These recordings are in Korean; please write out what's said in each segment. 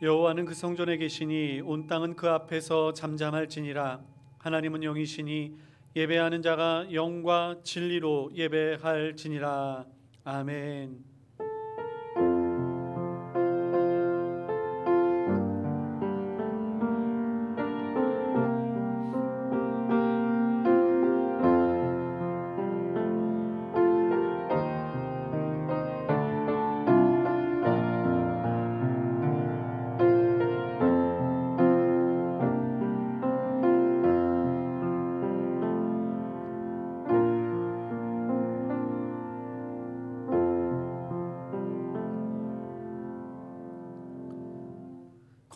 여호와는 그 성전에 계시니 온 땅은 그 앞에서 잠잠할지니라. 하나님은 영이시니 예배하는 자가 영과 진리로 예배할지니라. 아멘.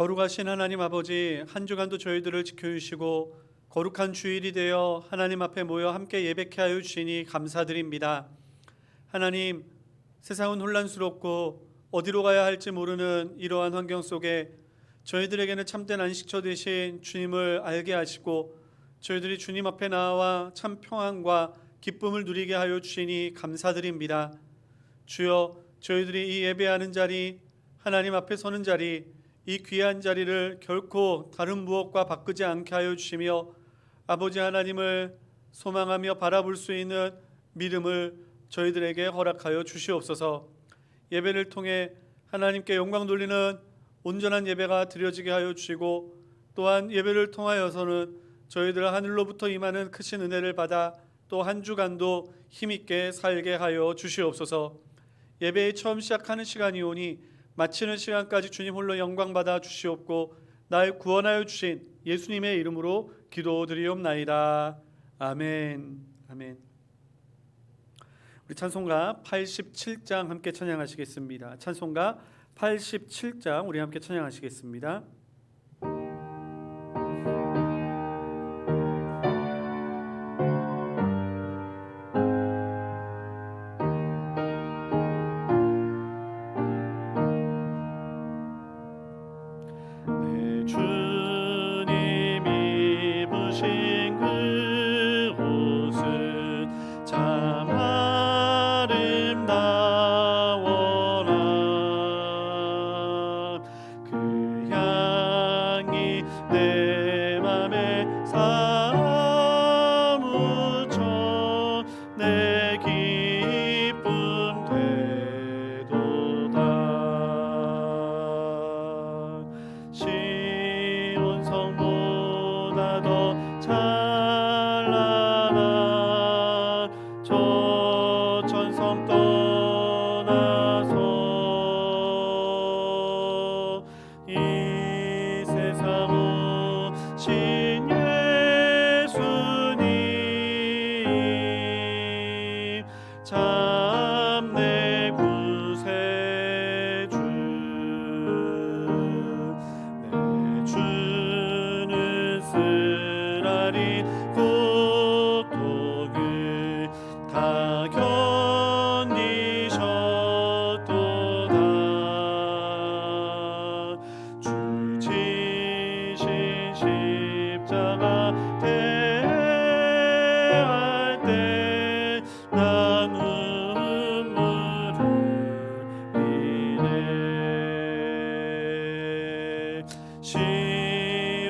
거룩하신 하나님 아버지, 한 주간도 저희들을 지켜주시고 거룩한 주일이 되어 하나님 앞에 모여 함께 예배케 하여 주시니 감사드립니다. 하나님, 세상은 혼란스럽고 어디로 가야 할지 모르는 이러한 환경 속에 저희들에게는 참된 안식처 되신 주님을 알게 하시고 저희들이 주님 앞에 나와 참 평안과 기쁨을 누리게 하여 주시니 감사드립니다. 주여, 저희들이 이 예배하는 자리, 하나님 앞에 서는 자리, 이 귀한 자리를 결코 다른 무엇과 바꾸지 않게 하여 주시며 아버지 하나님을 소망하며 바라볼 수 있는 믿음을 저희들에게 허락하여 주시옵소서. 예배를 통해 하나님께 영광 돌리는 온전한 예배가 드려지게 하여 주시고 또한 예배를 통하여서는 저희들 하늘로부터 임하는 크신 은혜를 받아 또 한 주간도 힘있게 살게 하여 주시옵소서. 예배의 처음 시작하는 시간이 오니 마치는 시간까지 주님 홀로 영광 받아 주시옵고 날 구원하여 주신 예수님의 이름으로 기도드리옵나이다. 아멘. 아멘. 우리 찬송가 87장 함께 찬양하시겠습니다. 찬송가 87장 우리 함께 찬양하시겠습니다.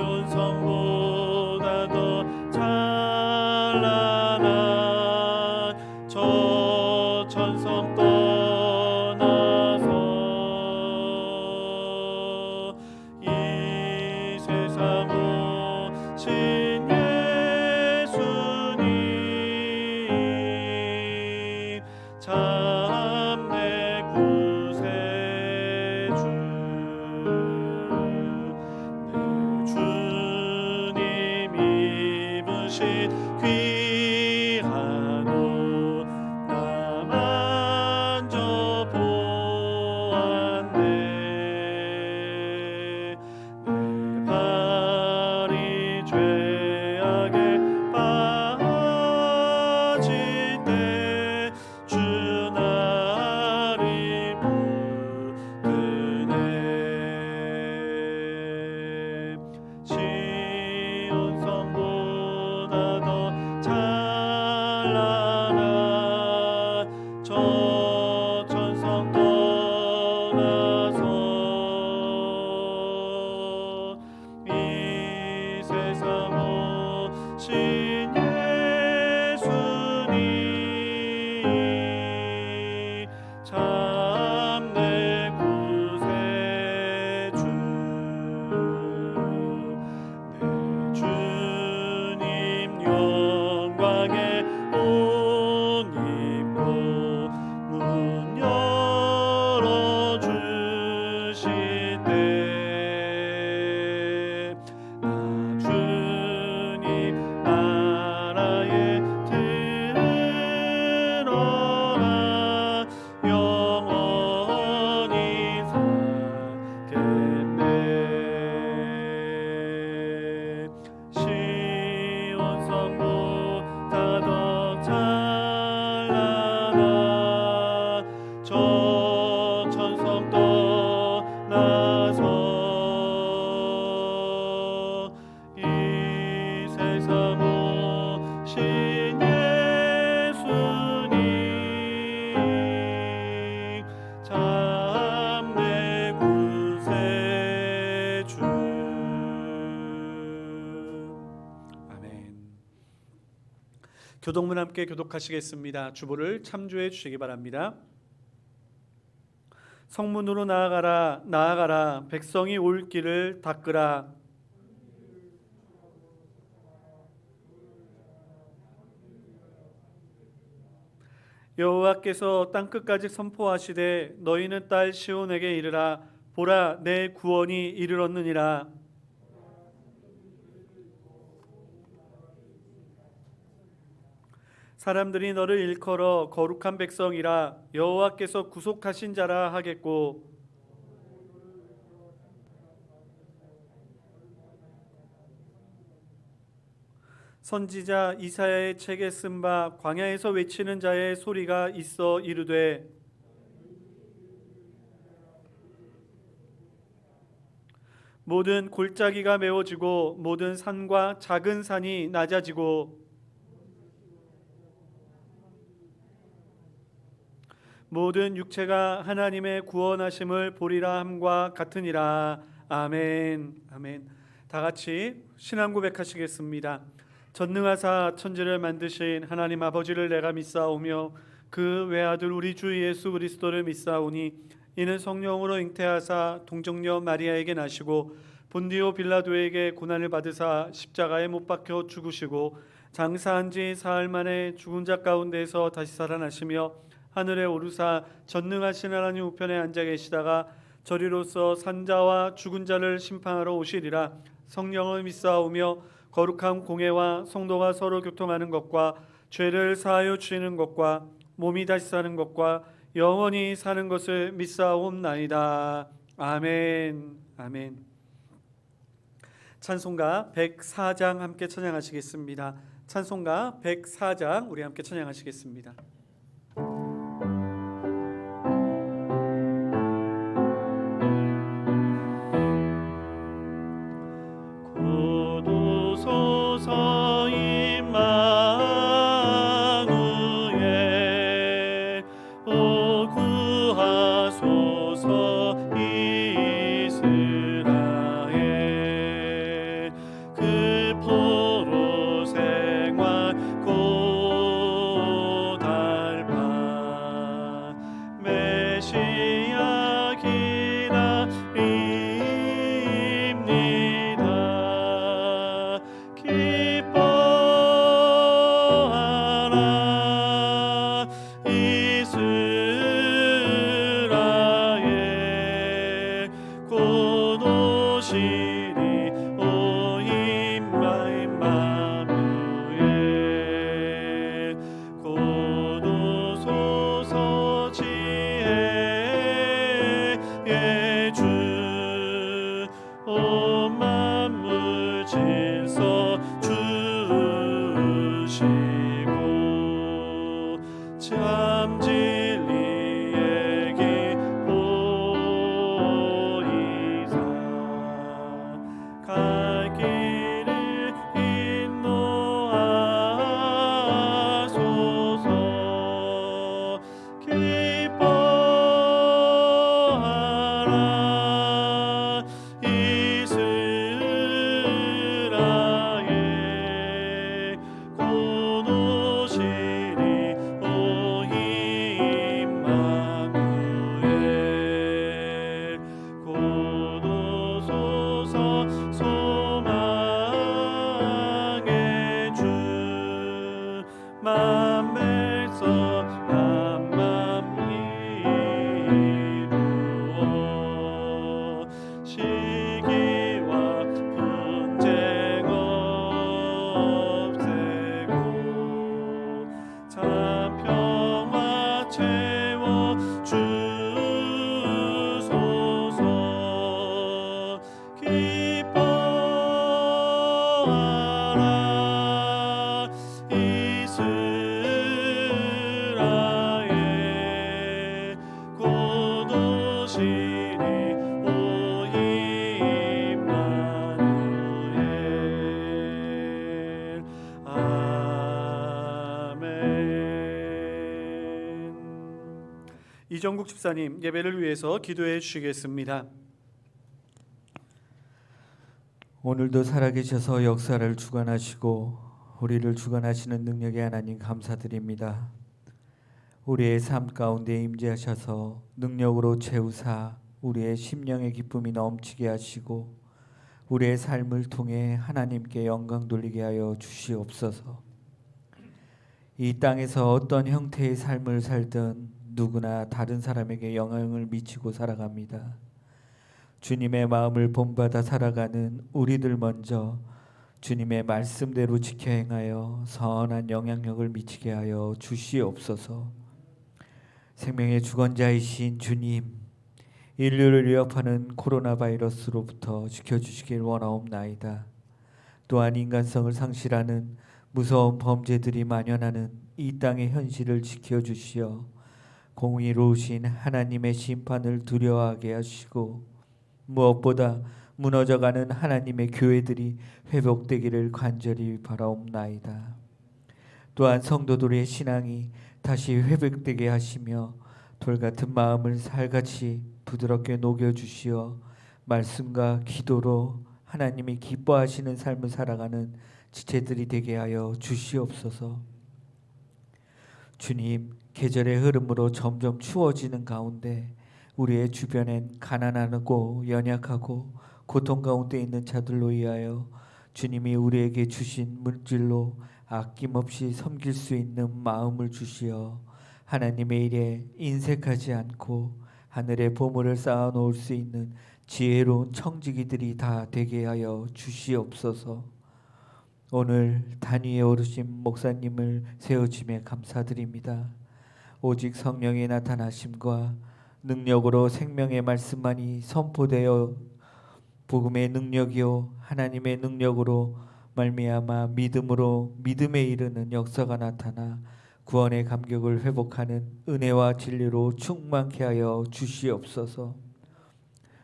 시온성보다 더 찬란한 찬란한 저 천성 떠나서 이 세상 오신 예수님 참 내 구세주. 아멘. 교독문 함께 교독하시겠습니다. 주보를 참조해 주시기 바랍니다. 성문으로 나아가라, 나아가라. 백성이 올 길을 닦으라. 여호와께서 땅끝까지 선포하시되 너희는 딸 시온에게 이르라. 보라, 내 구원이 이르렀느니라. 사람들이 너를 일컬어 거룩한 백성이라 여호와께서 구속하신 자라 하겠고, 선지자 이사야의 책에 쓴 바 광야에서 외치는 자의 소리가 있어 이르되 모든 골짜기가 메워지고 모든 산과 작은 산이 낮아지고 모든 육체가 하나님의 구원하심을 보리라 함과 같으니라. 아멘. 아멘. 다 같이 신앙 고백하시겠습니다. 전능하사 천지를 만드신 하나님 아버지를 내가 믿사오며 그 외아들 우리 주 예수 그리스도를 믿사오니 이는 성령으로 잉태하사 동정녀 마리아에게 나시고 본디오 빌라도에게 고난을 받으사 십자가에 못 박혀 죽으시고 장사한 지 사흘 만에 죽은 자 가운데서 다시 살아나시며 하늘에 오르사 전능하신 하나님 우편에 앉아 계시다가 저리로서 산자와 죽은 자를 심판하러 오시리라. 성령을 믿사오며 거룩한 공회와 성도가 서로 교통하는 것과 죄를 사하여 주시는 것과 몸이 다시 사는 것과 영원히 사는 것을 믿사옵나이다. 아멘. 아멘. 찬송가 104장 함께 찬양하시겠습니다. 찬송가 104장 우리 함께 찬양하시겠습니다. 이정국 집사님 예배를 위해서 기도해 주시겠습니다. 오늘도 살아계셔서 역사를 주관하시고 우리를 주관하시는 능력의 하나님 감사드립니다. 우리의 삶 가운데 임재하셔서 능력으로 채우사 우리의 심령의 기쁨이 넘치게 하시고 우리의 삶을 통해 하나님께 영광 돌리게 하여 주시옵소서. 이 땅에서 어떤 형태의 삶을 살든 누구나 다른 사람에게 영향을 미치고 살아갑니다. 주님의 마음을 본받아 살아가는 우리들 먼저 주님의 말씀대로 지켜 행하여 선한 영향력을 미치게 하여 주시옵소서. 생명의 주권자이신 주님, 인류를 위협하는 코로나 바이러스로부터 지켜주시길 원하옵나이다. 또한 인간성을 상실하는 무서운 범죄들이 만연하는 이 땅의 현실을 지켜주시어 공의로우신 하나님의 심판을 두려워하게 하시고 무엇보다 무너져가는 하나님의 교회들이 회복되기를 간절히 바라옵나이다. 또한 성도들의 신앙이 다시 회복되게 하시며 돌같은 마음을 살같이 부드럽게 녹여주시어 말씀과 기도로 하나님이 기뻐하시는 삶을 살아가는 지체들이 되게 하여 주시옵소서. 주님, 계절의 흐름으로 점점 추워지는 가운데 우리의 주변엔 가난하고 연약하고 고통 가운데 있는 자들로 위하여 주님이 우리에게 주신 물질로 아낌없이 섬길 수 있는 마음을 주시어 하나님의 일에 인색하지 않고 하늘의 보물을 쌓아 놓을 수 있는 지혜로운 청지기들이 다 되게 하여 주시옵소서. 오늘 단위에 오르신 목사님을 세우심에 감사드립니다. 오직 성령의 나타나심과 능력으로 생명의 말씀만이 선포되어 복음의 능력이요 하나님의 능력으로 말미암아 믿음으로 믿음에 이르는 역사가 나타나 구원의 감격을 회복하는 은혜와 진리로 충만케 하여 주시옵소서.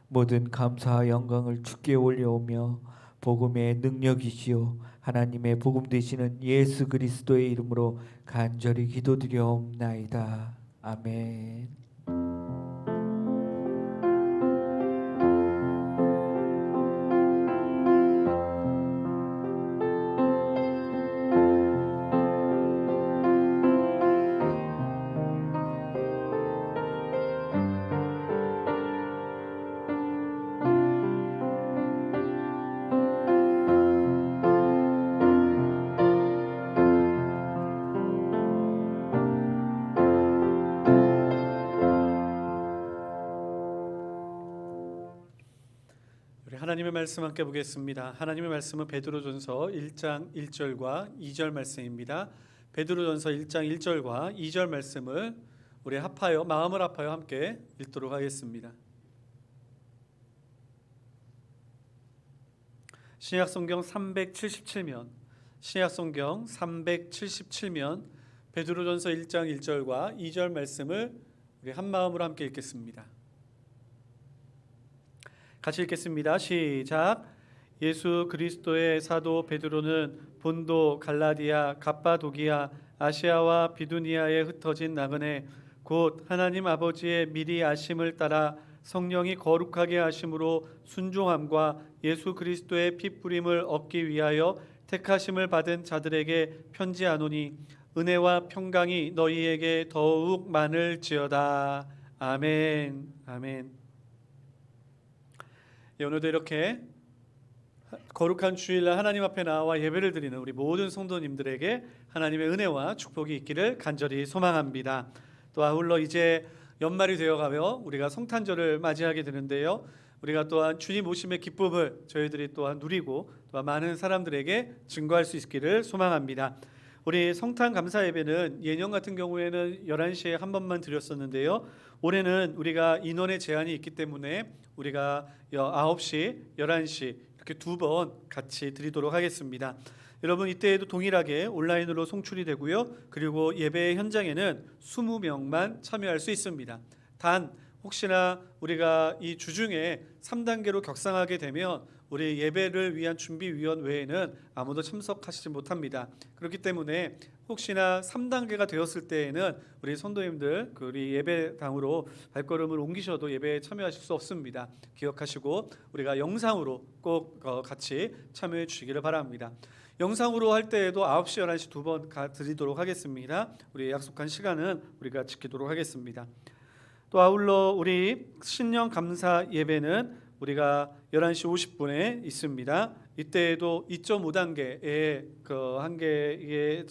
모든 감사와 영광을 주께 올려오며 복음의 능력이시요 하나님의 복음 되시는 예수 그리스도의 이름으로 간절히 기도드려옵나이다. 아멘. 우리 하나님의 말씀 함께 보겠습니다. 하나님의 말씀은 베드로전서 1장 1절과 2절 말씀입니다. 베드로전서 1장 1절과 2절 말씀을 우리 합하여 마음을 합하여 함께 읽도록 하겠습니다. 신약성경 377면 신약성경 377면 베드로전서 1장 1절과 2절 말씀을 우리 한 마음으로 함께 읽겠습니다. 같이 읽겠습니다. 시작. 예수 그리스도의 사도 베드로는 본도, 갈라디아, 갑바도기아, 아시아와 비두니아에 흩어진 나그네 곧 하나님 아버지의 미리 아심을 따라 성령이 거룩하게 하심으로 순종함과 예수 그리스도의 피 뿌림을 얻기 위하여 택하심을 받은 자들에게 편지하노니 은혜와 평강이 너희에게 더욱 많을지어다. 아멘. 아멘. 오늘도 이렇게 거룩한 주일날 하나님 앞에 나와 예배를 드리는 우리 모든 성도님들에게 하나님의 은혜와 축복이 있기를 간절히 소망합니다. 또 아울러 이제 연말이 되어가며 우리가 성탄절을 맞이하게 되는데요, 우리가 또한 주님 오심의 기쁨을 저희들이 또한 누리고 또한 많은 사람들에게 증거할 수 있기를 소망합니다. 우리 성탄 감사 예배는 예년 같은 경우에는 11시에 한 번만 드렸었는데요, 올해는 우리가 인원의 제한이 있기 때문에 우리가 9시, 11시 이렇게 두 번 같이 드리도록 하겠습니다. 여러분 이때에도 동일하게 온라인으로 송출이 되고요, 그리고 예배 현장에는 20명만 참여할 수 있습니다. 단 혹시나 우리가 이 주중에 3단계로 격상하게 되면 우리 예배를 위한 준비위원 외에는 아무도 참석하시지 못합니다. 그렇기 때문에 혹시나 3단계가 되었을 때에는 우리 성도님들 우리 예배당으로 발걸음을 옮기셔도 예배에 참여하실 수 없습니다. 기억하시고 우리가 영상으로 꼭 같이 참여해 주시기를 바랍니다. 영상으로 할 때에도 9시, 11시 두 번 드리도록 하겠습니다. 우리 약속한 시간은 우리가 지키도록 하겠습니다. 또 아울러 우리 신년 감사 예배는 우리가 11시 50분에 있습니다. 이때에도 2.5단계의 한 개의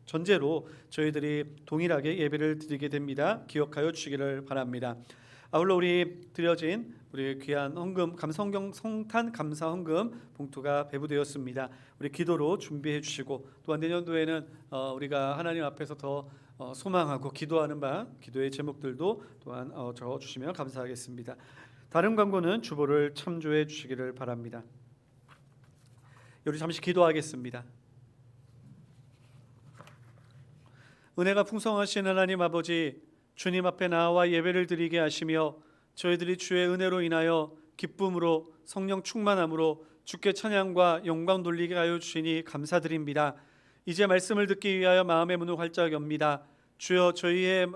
전제로 저희들이 동일하게 예배를 드리게 됩니다. 기억하여 주시기를 바랍니다. 아울러 우리 드려진 우리 귀한 헌금 성탄 감사 헌금 봉투가 배부되었습니다. 우리 기도로 준비해 주시고 또한 내년도에는 우리가 하나님 앞에서 더 소망하고 기도하는 바 기도의 제목들도 또한 적어 주시면 감사하겠습니다. 다른 광고는 주보를 참조해 주시기를 바랍니다. 우리 잠시 기도하겠습니다. 은혜가 풍성하신 하나님 아버지, 주님 앞에 나와 예배를 드리게 하시며 저희들이 주의 은혜로 인하여 기쁨으로 성령 충만함으로 주께 찬양과 영광 돌리게 하여 주시니 감사드립니다. 이제 말씀을 듣기 위하여 마음의 문을 활짝 엽니다. 주여, 저희의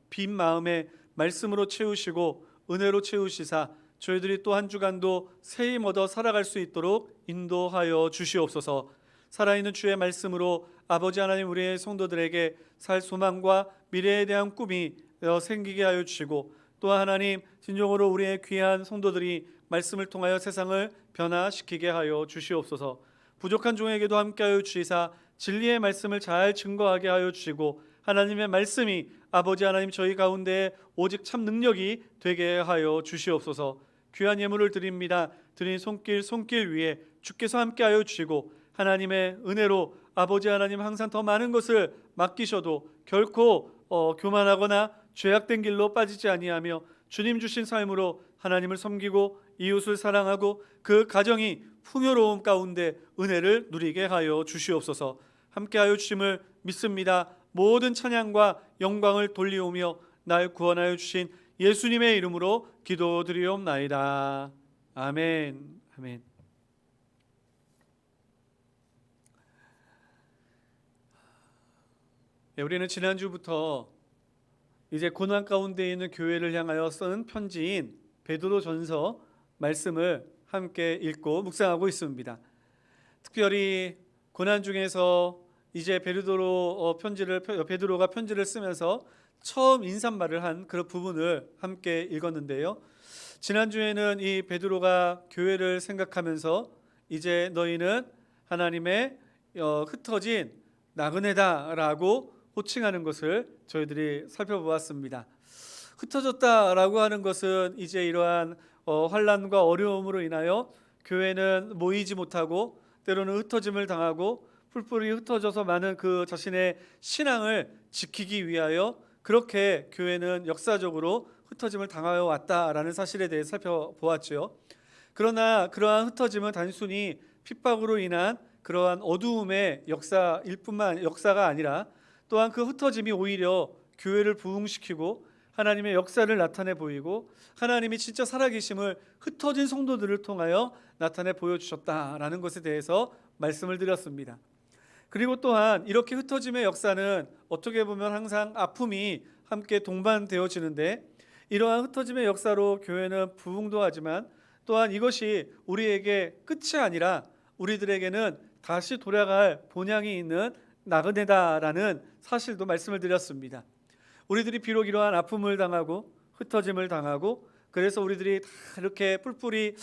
빈 마음에 말씀으로 채우시고 은혜로 채우시사 저희들이 또 한 주간도 새 힘 얻어 살아갈 수 있도록 인도하여 주시옵소서. 살아있는 주의 말씀으로 아버지 하나님, 우리의 성도들에게 살 소망과 미래에 대한 꿈이 생기게 하여 주시고, 또한 하나님, 진정으로 우리의 귀한 성도들이 말씀을 통하여 세상을 변화시키게 하여 주시옵소서. 부족한 종에게도 함께하여 주시사 진리의 말씀을 잘 증거하게 하여 주시고, 하나님의 말씀이 아버지 하나님 저희 가운데 오직 참 능력이 되게 하여 주시옵소서. 귀한 예물을 드립니다. 드린 손길 위에 주께서 함께하여 주시고, 하나님의 은혜로 아버지 하나님 항상 더 많은 것을 맡기셔도 결코 교만하거나 죄악된 길로 빠지지 아니하며 주님 주신 삶으로 하나님을 섬기고 이웃을 사랑하고 그 가정이 풍요로움 가운데 은혜를 누리게 하여 주시옵소서. 함께하여 주심을 믿습니다. 모든 찬양과 영광을 돌리오며 날 구원하여 주신 예수님의 이름으로 기도드리옵나이다. 아멘. 아멘. 우리는 지난주부터 이제 고난 가운데 있는 교회를 향하여 쓴 편지인 베드로전서 말씀을 함께 읽고 묵상하고 있습니다. 특별히 고난 중에서 이제 베드로가 편지를 쓰면서 처음 인사말을 한 그런 부분을 함께 읽었는데요. 지난주에는 이 베드로가 교회를 생각하면서 이제 너희는 하나님의 흩어진 나그네다라고 호칭하는 것을 저희들이 살펴보았습니다. 흩어졌다라고 하는 것은 이제 이러한 환난과 어려움으로 인하여 교회는 모이지 못하고 때로는 흩어짐을 당하고 뿔뿔이 흩어져서 많은 그 자신의 신앙을 지키기 위하여 그렇게 교회는 역사적으로 흩어짐을 당하여 왔다라는 사실에 대해 살펴보았죠. 그러나 그러한 흩어짐은 단순히 핍박으로 인한 그러한 어두움의 역사가 아니라 또한 그 흩어짐이 오히려 교회를 부흥시키고 하나님의 역사를 나타내 보이고 하나님이 진짜 살아계심을 흩어진 성도들을 통하여 나타내 보여주셨다라는 것에 대해서 말씀을 드렸습니다. 그리고 또한 이렇게 흩어짐의 역사는 어떻게 보면 항상 아픔이 함께 동반되어지는데, 이러한 흩어짐의 역사로 교회는 부흥도 하지만 또한 이것이 우리에게 끝이 아니라 우리들에게는 다시 돌아갈 본향이 있는 나그네다라는 사실도 말씀을 드렸습니다. 우리들이 비록 이러한 아픔을 당하고 흩어짐을 당하고 그래서 우리들이 다 이렇게 뿔뿔이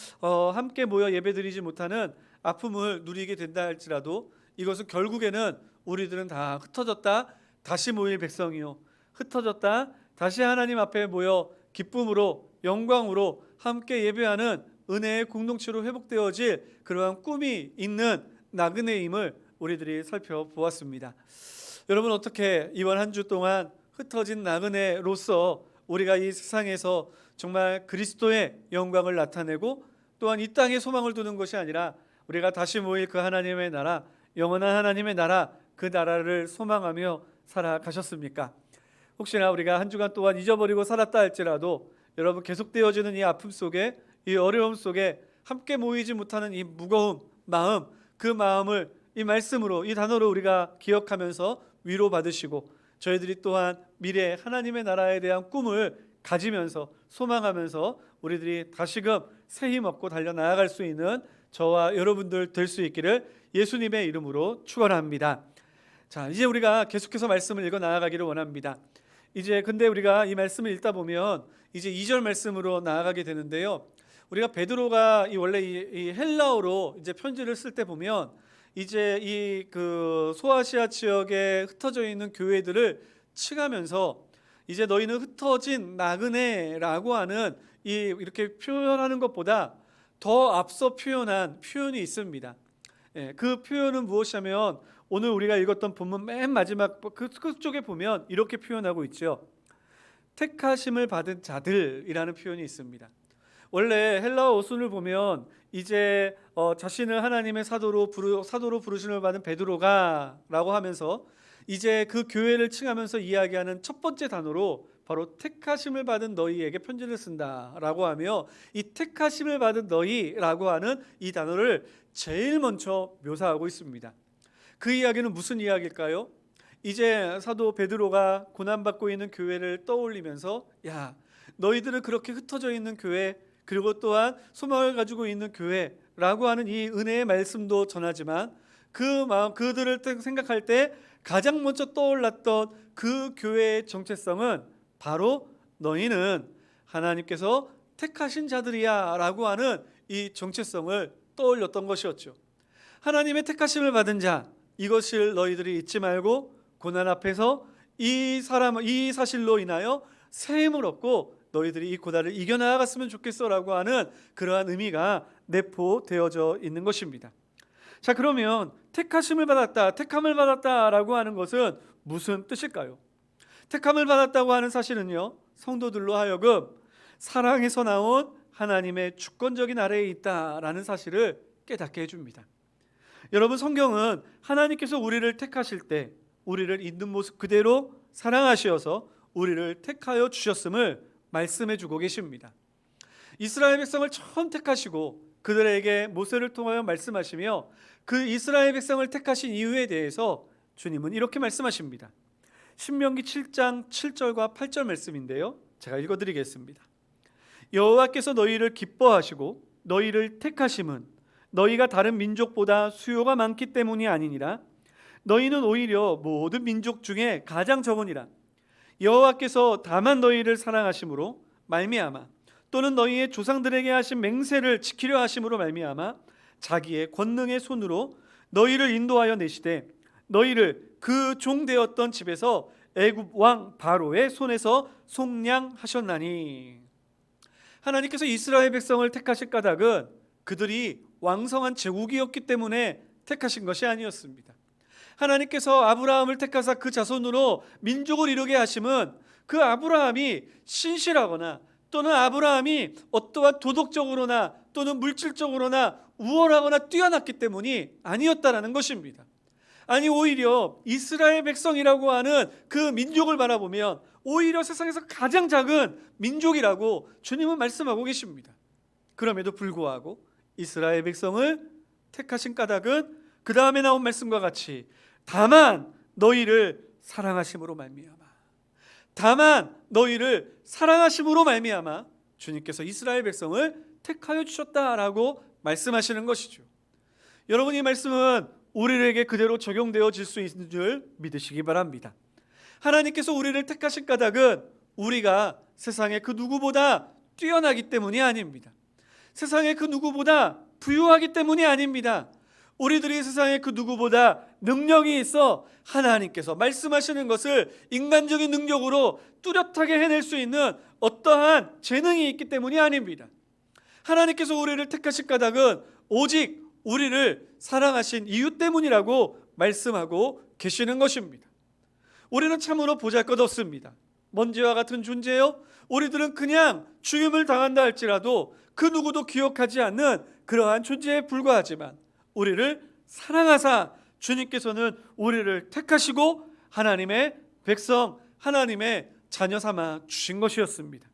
함께 모여 예배드리지 못하는 아픔을 누리게 된다 할지라도 이것은 결국에는 우리들은 다 흩어졌다 다시 모일 백성이요, 흩어졌다 다시 하나님 앞에 모여 기쁨으로 영광으로 함께 예배하는 은혜의 공동체로 회복되어질 그러한 꿈이 있는 나그네임을 우리들이 살펴보았습니다. 여러분, 어떻게 이번 한 주 동안 흩어진 나그네로서 우리가 이 세상에서 정말 그리스도의 영광을 나타내고 또한 이 땅에 소망을 두는 것이 아니라 우리가 다시 모일 그 하나님의 나라, 영원한 하나님의 나라, 그 나라를 소망하며 살아가셨습니까? 혹시나 우리가 한 주간 동안 잊어버리고 살았다 할지라도 여러분, 계속되어지는 이 아픔 속에, 이 어려움 속에 함께 모이지 못하는 이 무거운 마음, 그 마음을 이 말씀으로, 이 단어로 우리가 기억하면서 위로받으시고 저희들이 또한 미래 하나님의 나라에 대한 꿈을 가지면서 소망하면서 우리들이 다시금 새 힘 얻고 달려나아갈 수 있는 저와 여러분들 될 수 있기를 예수님의 이름으로 축원합니다. 자, 이제 우리가 계속해서 말씀을 읽어 나아가기를 원합니다. 이제 근데 우리가 이 말씀을 읽다 보면 이제 2절 말씀으로 나아가게 되는데요. 우리가 베드로가 원래 이 헬라어로 이제 편지를 쓸 때 보면 이제 이 그 소아시아 지역에 흩어져 있는 교회들을 칭하면서 이제 너희는 흩어진 나그네라고 하는 이렇게 표현하는 것보다 더 앞서 표현한 표현이 있습니다. 그 표현은 무엇이냐면 오늘 우리가 읽었던 본문 맨 마지막 그 쪽에 보면 이렇게 표현하고 있죠. 택하심을 받은 자들이라는 표현이 있습니다. 원래 헬라어 어순을 보면 이제 자신을 하나님의 사도로 부르심을 받은 베드로가라고 하면서 이제 그 교회를 칭하면서 이야기하는 첫 번째 단어로 바로 택하심을 받은 너희에게 편지를 쓴다라고 하며 이 택하심을 받은 너희라고 하는 이 단어를 제일 먼저 묘사하고 있습니다. 그 이야기는 무슨 이야기일까요? 이제 사도 베드로가 고난받고 있는 교회를 떠올리면서 야, 너희들은 그렇게 흩어져 있는 교회 그리고 또한 소망을 가지고 있는 교회라고 하는 이 은혜의 말씀도 전하지만 그 마음 그들을 생각할 때 가장 먼저 떠올랐던 그 교회의 정체성은 바로 너희는 하나님께서 택하신 자들이야 라고 하는 이 정체성을 떠올렸던 것이었죠. 하나님의 택하심을 받은 자, 이것을 너희들이 잊지 말고 고난 앞에서 이 사실로 인하여 새 힘을 얻고 너희들이 이 고난을 이겨나갔으면 좋겠어라고 하는 그러한 의미가 내포되어져 있는 것입니다. 자, 그러면 택하심을 받았다, 택함을 받았다라고 하는 것은 무슨 뜻일까요? 택함을 받았다고 하는 사실은요, 성도들로 하여금 사랑에서 나온 하나님의 주권적인 아래에 있다라는 사실을 깨닫게 해줍니다. 여러분, 성경은 하나님께서 우리를 택하실 때 우리를 있는 모습 그대로 사랑하시어서 우리를 택하여 주셨음을 말씀해주고 계십니다. 이스라엘 백성을 처음 택하시고 그들에게 모세를 통하여 말씀하시며 그 이스라엘 백성을 택하신 이유에 대해서 주님은 이렇게 말씀하십니다. 신명기 7장 7절과 8절 말씀인데요, 제가 읽어드리겠습니다. 여호와께서 너희를 기뻐하시고 너희를 택하심은 너희가 다른 민족보다 수요가 많기 때문이 아니니라. 너희는 오히려 모든 민족 중에 가장 적으니라. 여호와께서 다만 너희를 사랑하심으로 말미암아 또는 너희의 조상들에게 하신 맹세를 지키려 하심으로 말미암아 자기의 권능의 손으로 너희를 인도하여 내시되 너희를 그 종되었던 집에서 애굽 왕 바로의 손에서 속량하셨나니. 하나님께서 이스라엘 백성을 택하실 까닭은 그들이 왕성한 제국이었기 때문에 택하신 것이 아니었습니다. 하나님께서 아브라함을 택하사 그 자손으로 민족을 이루게 하심은 그 아브라함이 신실하거나 또는 아브라함이 어떠한 도덕적으로나 또는 물질적으로나 우월하거나 뛰어났기 때문이 아니었다라는 것입니다. 아니, 오히려 이스라엘 백성이라고 하는 그 민족을 바라보면 오히려 세상에서 가장 작은 민족이라고 주님은 말씀하고 계십니다. 그럼에도 불구하고 이스라엘 백성을 택하신 까닭은 그 다음에 나온 말씀과 같이 다만 너희를 사랑하심으로 말미암아, 다만 너희를 사랑하심으로 말미암아 주님께서 이스라엘 백성을 택하여 주셨다라고 말씀하시는 것이죠. 여러분, 이 말씀은 우리에게 그대로 적용되어질 수 있는 줄 믿으시기 바랍니다. 하나님께서 우리를 택하신 까닭은 우리가 세상의 그 누구보다 뛰어나기 때문이 아닙니다. 세상의 그 누구보다 부유하기 때문이 아닙니다. 우리들이 세상의 그 누구보다 능력이 있어 하나님께서 말씀하시는 것을 인간적인 능력으로 뚜렷하게 해낼 수 있는 어떠한 재능이 있기 때문이 아닙니다. 하나님께서 우리를 택하신 까닭은 오직 우리를 사랑하신 이유 때문이라고 말씀하고 계시는 것입니다. 우리는 참으로 보잘것없습니다. 먼지와 같은 존재요, 우리들은 그냥 죽임을 당한다 할지라도 그 누구도 기억하지 않는 그러한 존재에 불과하지만 우리를 사랑하사 주님께서는 우리를 택하시고 하나님의 백성, 하나님의 자녀 삼아 주신 것이었습니다.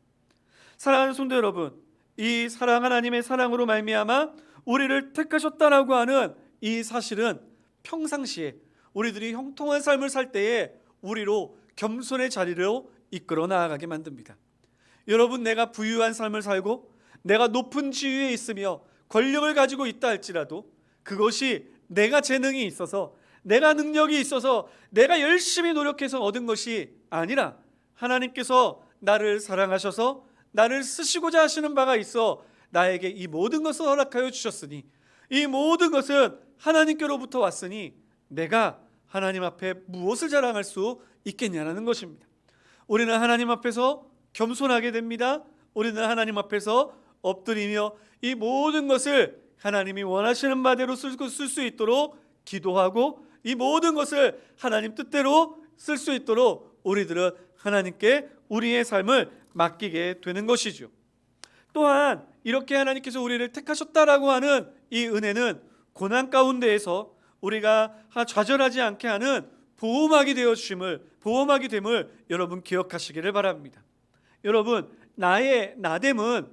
사랑하는 성도 여러분, 이 사랑 하나님의 사랑으로 말미암아 우리를 택하셨다라고 하는 이 사실은 평상시에 우리들이 형통한 삶을 살 때에 우리로 겸손의 자리로 이끌어 나아가게 만듭니다. 여러분, 내가 부유한 삶을 살고 내가 높은 지위에 있으며 권력을 가지고 있다 할지라도 그것이 내가 재능이 있어서 내가 능력이 있어서 내가 열심히 노력해서 얻은 것이 아니라 하나님께서 나를 사랑하셔서 나를 쓰시고자 하시는 바가 있어 나에게 이 모든 것을 허락하여 주셨으니 이 모든 것은 하나님께로부터 왔으니 내가 하나님 앞에 무엇을 자랑할 수 있겠냐는 것입니다. 우리는 하나님 앞에서 겸손하게 됩니다. 우리는 하나님 앞에서 엎드리며 이 모든 것을 하나님이 원하시는 바대로 쓸 수 있도록 기도하고 이 모든 것을 하나님 뜻대로 쓸 수 있도록 우리들은 하나님께 우리의 삶을 맡기게 되는 것이죠. 또한 이렇게 하나님께서 우리를 택하셨다라고 하는 이 은혜는 고난 가운데에서 우리가 좌절하지 않게 하는 보호막이 됨을 여러분 기억하시기를 바랍니다. 여러분, 나의 나됨은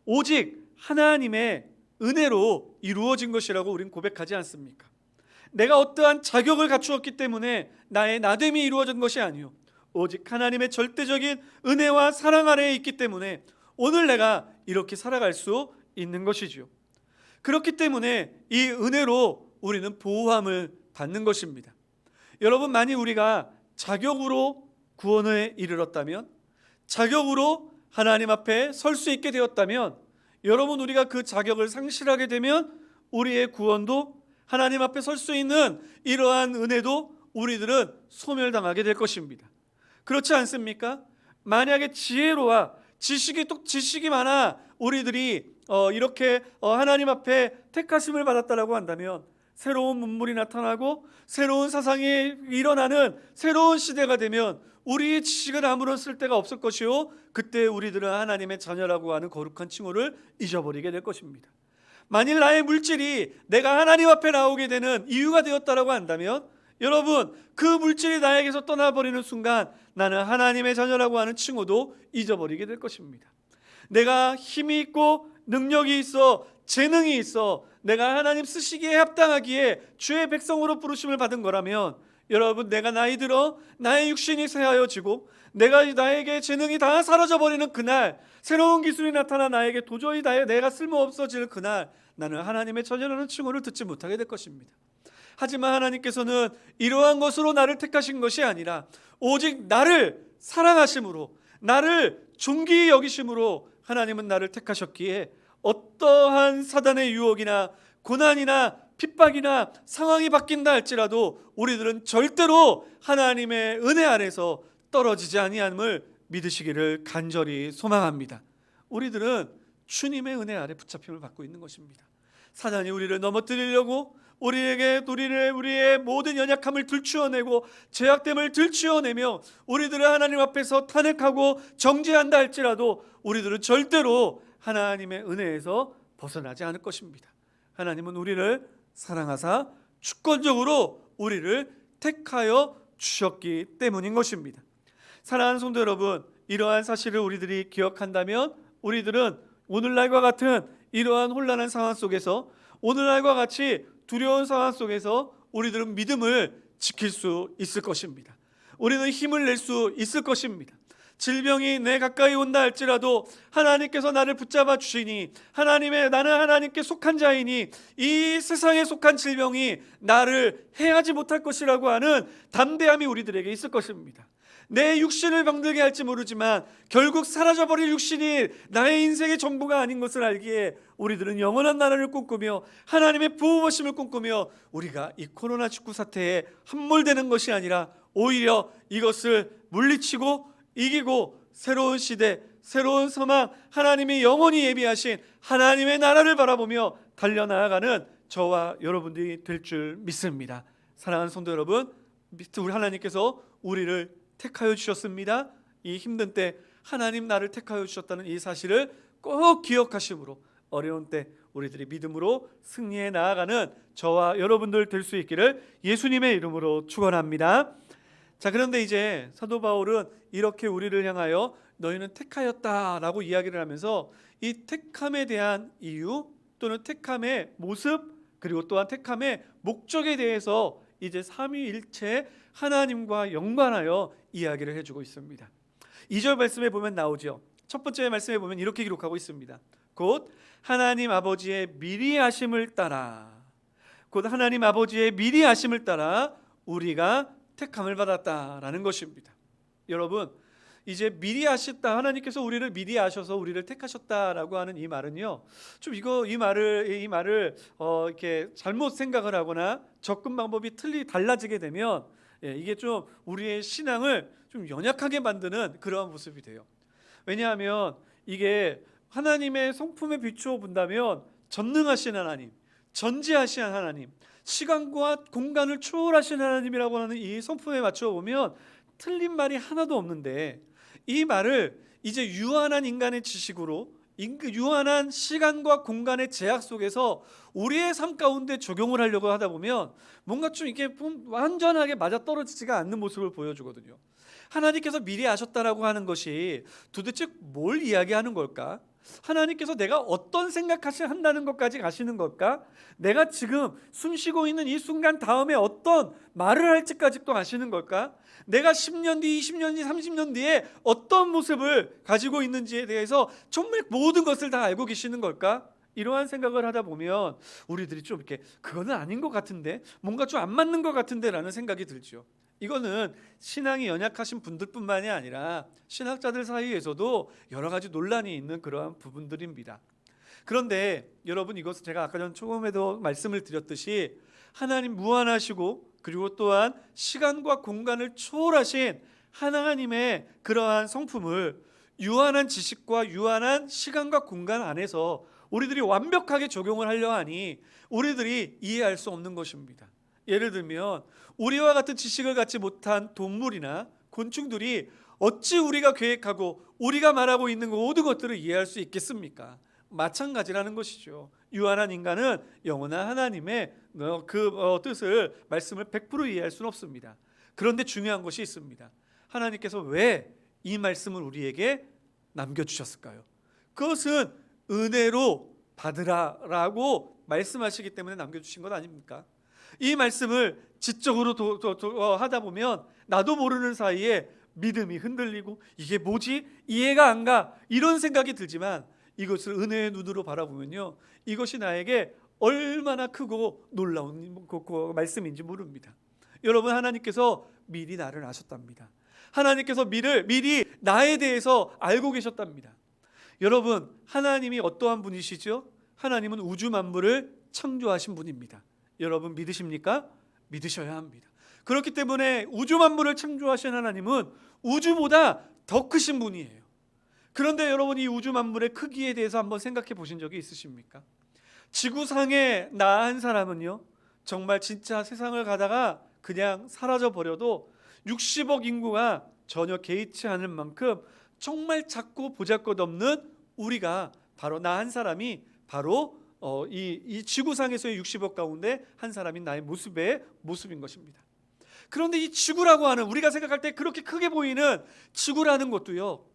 오직 하나님의 은혜로 이루어진 것이라고 우리는 고백하지 않습니까? 내가 어떠한 자격을 갖추었기 때문에 나의 나됨이 이루어진 것이 아니요 오직 하나님의 절대적인 은혜와 사랑 아래에 있기 때문에 오늘 내가 이렇게 살아갈 수 있는 것이죠. 그렇기 때문에 이 은혜로 우리는 보호함을 받는 것입니다. 여러분, 만일 우리가 자격으로 구원에 이르렀다면, 자격으로 하나님 앞에 설 수 있게 되었다면, 여러분, 우리가 그 자격을 상실하게 되면 우리의 구원도 하나님 앞에 설 수 있는 이러한 은혜도 우리들은 소멸당하게 될 것입니다. 그렇지 않습니까? 만약에 지혜로와 지식이 많아 우리들이 이렇게 하나님 앞에 택하심을 받았다라고 한다면 새로운 문물이 나타나고 새로운 사상이 일어나는 새로운 시대가 되면 우리의 지식은 아무런 쓸데가 없을 것이요 그때 우리들은 하나님의 자녀라고 하는 거룩한 칭호를 잊어버리게 될 것입니다. 만일 나의 물질이 내가 하나님 앞에 나오게 되는 이유가 되었다라고 한다면 여러분, 그 물질이 나에게서 떠나버리는 순간 나는 하나님의 자녀라고 하는 칭호도 잊어버리게 될 것입니다. 내가 힘이 있고 능력이 있어 재능이 있어 내가 하나님 쓰시기에 합당하기에 주의 백성으로 부르심을 받은 거라면 여러분, 내가 나이 들어 나의 육신이 쇠하여지고 나에게 재능이 다 사라져버리는 그날, 새로운 기술이 나타나 나에게 도저히 내가 쓸모없어지는 그날 나는 하나님의 자녀라는 칭호를 듣지 못하게 될 것입니다. 하지만 하나님께서는 이러한 것으로 나를 택하신 것이 아니라 오직 나를 사랑하심으로 나를 존귀히 여기심으로 하나님은 나를 택하셨기에 어떠한 사단의 유혹이나 고난이나 핍박이나 상황이 바뀐다 할지라도 우리들은 절대로 하나님의 은혜 아래서 떨어지지 아니함을 믿으시기를 간절히 소망합니다. 우리들은 주님의 은혜 아래 붙잡힘을 받고 있는 것입니다. 사단이 우리를 넘어뜨리려고 우리의 모든 연약함을 들추어내고 죄악됨을 들추어내며 우리들을 하나님 앞에서 탄핵하고 정죄한다 할지라도 우리들은 절대로 하나님의 은혜에서 벗어나지 않을 것입니다. 하나님은 우리를 사랑하사 주권적으로 우리를 택하여 주셨기 때문인 것입니다. 사랑하는 성도 여러분, 이러한 사실을 우리들이 기억한다면 우리들은 오늘날과 같은 이러한 혼란한 상황 속에서, 오늘날과 같이 두려운 상황 속에서 우리들은 믿음을 지킬 수 있을 것입니다. 우리는 힘을 낼 수 있을 것입니다. 질병이 내 가까이 온다 할지라도 하나님께서 나를 붙잡아 주시니 나는 하나님께 속한 자이니 이 세상에 속한 질병이 나를 해하지 못할 것이라고 하는 담대함이 우리들에게 있을 것입니다. 내 육신을 병들게 할지 모르지만 결국 사라져버릴 육신이 나의 인생의 전부가 아닌 것을 알기에 우리들은 영원한 나라를 꿈꾸며 하나님의 보호하심을 꿈꾸며 우리가 이 코로나19 사태에 함몰되는 것이 아니라 오히려 이것을 물리치고 이기고 새로운 시대, 새로운 소망, 하나님이 영원히 예비하신 하나님의 나라를 바라보며 달려나가는 저와 여러분들이 될 줄 믿습니다. 사랑하는 성도 여러분, 우리 하나님께서 우리를 택하여 주셨습니다. 이 힘든 때 하나님 나를 택하여 주셨다는 이 사실을 꼭 기억하심으로 어려운 때 우리들이 믿음으로 승리해 나아가는 저와 여러분들 될 수 있기를 예수님의 이름으로 축원합니다. 자, 그런데 이제 사도 바울은 이렇게 우리를 향하여 너희는 택하였다라고 이야기를 하면서 이 택함에 대한 이유 또는 택함의 모습 그리고 또한 택함의 목적에 대해서 이제 삼위일체 하나님과 연관하여 이야기를 해주고 있습니다. 2절 말씀에 보면 나오죠. 첫 번째 말씀에 보면 이렇게 기록하고 있습니다. 곧 하나님 아버지의 미리 하심을 따라, 곧 하나님 아버지의 미리 하심을 따라 우리가 택함을 받았다라는 것입니다. 여러분, 이제 미리 하셨다, 하나님께서 우리를 미리 아셔서 우리를 택하셨다라고 하는 이 말은요, 좀 이 말을 이렇게 잘못 생각을 하거나 접근 방법이 달라지게 되면 이게 좀 우리의 신앙을 좀 연약하게 만드는 그러한 모습이 돼요. 왜냐하면 이게 하나님의 성품에 비추어 본다면 전능하신 하나님, 전지하신 하나님, 시간과 공간을 초월하신 하나님이라고 하는 이 성품에 맞추어 보면 틀린 말이 하나도 없는데, 이 말을 이제 유한한 인간의 지식으로, 유한한 시간과 공간의 제약 속에서 우리의 삶 가운데 적용을 하려고 하다 보면 뭔가 좀 이게 완전하게 맞아떨어지지가 않는 모습을 보여주거든요. 하나님께서 미리 아셨다라고 하는 것이 도대체 뭘 이야기하는 걸까? 하나님께서 내가 어떤 한다는 것까지 가시는 걸까? 내가 지금 숨쉬고 있는 이 순간 다음에 어떤 말을 할지까지 또 아시는 걸까? 내가 10년 뒤, 20년 뒤, 30년 뒤에 어떤 모습을 가지고 있는지에 대해서 정말 모든 것을 다 알고 계시는 걸까? 이러한 생각을 하다 보면 우리들이 좀 이렇게 그거는 아닌 것 같은데, 뭔가 좀 안 맞는 것 같은데 라는 생각이 들죠. 이거는 신앙이 연약하신 분들뿐만이 아니라 신학자들 사이에서도 여러 가지 논란이 있는 그러한 부분들입니다. 그런데 여러분, 이것은 제가 아까 전 처음에도 말씀을 드렸듯이 하나님 무한하시고 그리고 또한 시간과 공간을 초월하신 하나님의 그러한 성품을 유한한 지식과 유한한 시간과 공간 안에서 우리들이 완벽하게 적용을 하려 하니 우리들이 이해할 수 없는 것입니다. 예를 들면 우리와 같은 지식을 갖지 못한 동물이나 곤충들이 어찌 우리가 계획하고 우리가 말하고 있는 모든 것들을 이해할 수 있겠습니까? 마찬가지라는 것이죠. 유한한 인간은 영원한 하나님의 뜻을, 말씀을 100% 이해할 수는 없습니다. 그런데 중요한 것이 있습니다. 하나님께서 왜 이 말씀을 우리에게 남겨주셨을까요? 그것은 은혜로 받으라라고 말씀하시기 때문에 남겨주신 것 아닙니까? 이 말씀을 지적으로 하다 보면 나도 모르는 사이에 믿음이 흔들리고 이게 뭐지? 이해가 안 가. 이런 생각이 들지만 이것을 은혜의 눈으로 바라보면요, 이것이 나에게 얼마나 크고 놀라운 말씀인지 모릅니다. 여러분, 하나님께서 미리 나를 아셨답니다. 하나님께서 미리 나에 대해서 알고 계셨답니다. 여러분, 하나님이 어떠한 분이시죠? 하나님은 우주 만물을 창조하신 분입니다. 여러분 믿으십니까? 믿으셔야 합니다. 그렇기 때문에 우주 만물을 창조하신 하나님은 우주보다 더 크신 분이에요. 그런데 여러분, 이 우주 만물의 크기에 대해서 한번 생각해 보신 적이 있으십니까? 지구상에 나 한 사람은요, 정말 진짜 세상을 가다가 그냥 사라져 버려도 60억 인구가 전혀 개의치 않을 만큼 정말 작고 보잘것없는 우리가, 바로 나 한 사람이 바로 이 지구상에서의 60억 가운데 한 사람인 나의 모습인 것입니다. 그런데 이 지구라고 하는, 우리가 생각할 때 그렇게 크게 보이는 지구라는 것도요,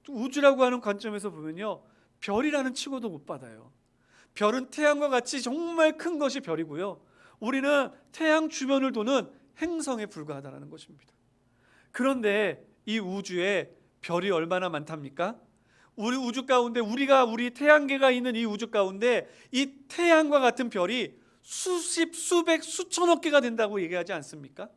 우주라고 하는 관점에서 보면요, 별이라는 칭호도 못 받아요. 별은 태양과 같이 정말 큰 것이 별이고요, 우리는 태양 주변을 도는 행성에 불과하다는 것입니다. 그런데 이 우주에 별이 얼마나 많답니까? 우리 우주 가운데, 우리 태양계가 있는 이 우주 가운데 이 태양과 같은 별이 수십, 수백, 수천억 개가 된다고 얘기하지 않습니까?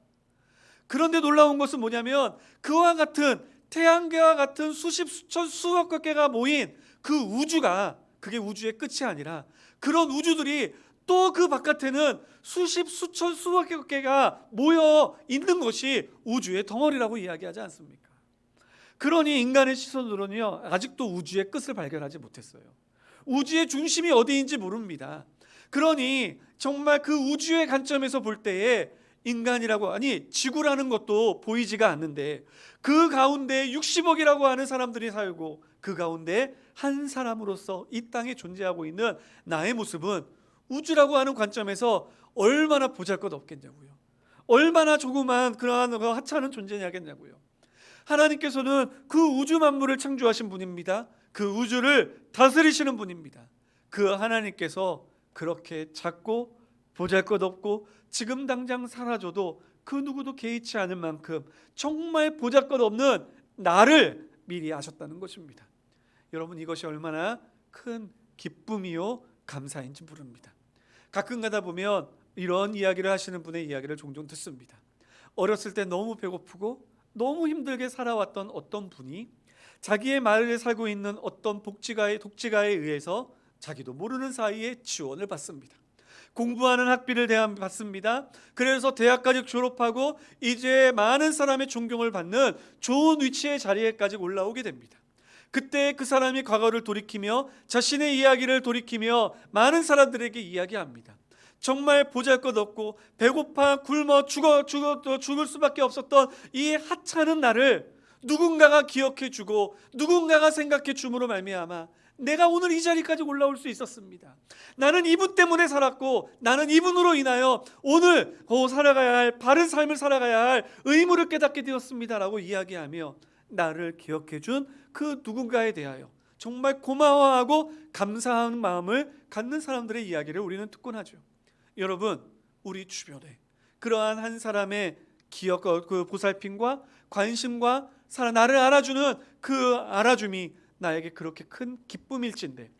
그런데 놀라운 것은 뭐냐면 그와 같은 태양계와 같은 수십, 수천, 수억 개가 모인 그 우주가, 그게 우주의 끝이 아니라 그런 우주들이 또 그 바깥에는 수십, 수천, 수억 개가 모여 있는 것이 우주의 덩어리라고 이야기하지 않습니까? 그러니 인간의 시선으로는요, 아직도 우주의 끝을 발견하지 못했어요. 우주의 중심이 어디인지 모릅니다. 그러니 정말 그 우주의 관점에서 볼 때에 지구라는 것도 보이지가 않는데, 그 가운데 60억이라고 하는 사람들이 살고 그 가운데 한 사람으로서 이 땅에 존재하고 있는 나의 모습은 우주라고 하는 관점에서 얼마나 보잘것없겠냐고요. 얼마나 조그만 그러한 하찮은 존재냐겠냐고요. 하나님께서는 그 우주 만물을 창조하신 분입니다. 그 우주를 다스리시는 분입니다. 그 하나님께서 그렇게 작고 보잘것없고 지금 당장 사라져도 그 누구도 개의치 않을 만큼 정말 보잘것없는 나를 미리 아셨다는 것입니다. 여러분, 이것이 얼마나 큰 기쁨이요 감사인지 모릅니다. 가끔 가다 보면 이런 이야기를 하시는 분의 이야기를 종종 듣습니다. 어렸을 때 너무 배고프고 너무 힘들게 살아왔던 어떤 분이 자기의 마을에 살고 있는 어떤 독지가에 의해서 자기도 모르는 사이에 지원을 받습니다. 공부하는 학비를 받습니다. 그래서 대학까지 졸업하고 이제 많은 사람의 존경을 받는 좋은 위치의 자리에까지 올라오게 됩니다. 그때 그 사람이 과거를 돌이키며 자신의 이야기를 돌이키며 많은 사람들에게 이야기합니다. 정말 보잘것없고 배고파 굶어 죽을 수밖에 없었던 이 하찮은 나를 누군가가 기억해주고 누군가가 생각해줌으로 말미암아 내가 오늘 이 자리까지 올라올 수 있었습니다. 나는 이분 때문에 살았고 나는 이분으로 인하여 오늘 살아가야 할 바른 삶을 살아가야 할 의무를 깨닫게 되었습니다라고 이야기하며 나를 기억해준 그 누군가에 대하여 정말 고마워하고 감사한 마음을 갖는 사람들의 이야기를 우리는 듣곤 하죠. 여러분, 우리 주변에 그러한 한 사람의 기억, 그 보살핌과 관심과 나를 알아주는 그 알아줌이 나에게 그렇게 큰 기쁨일진데,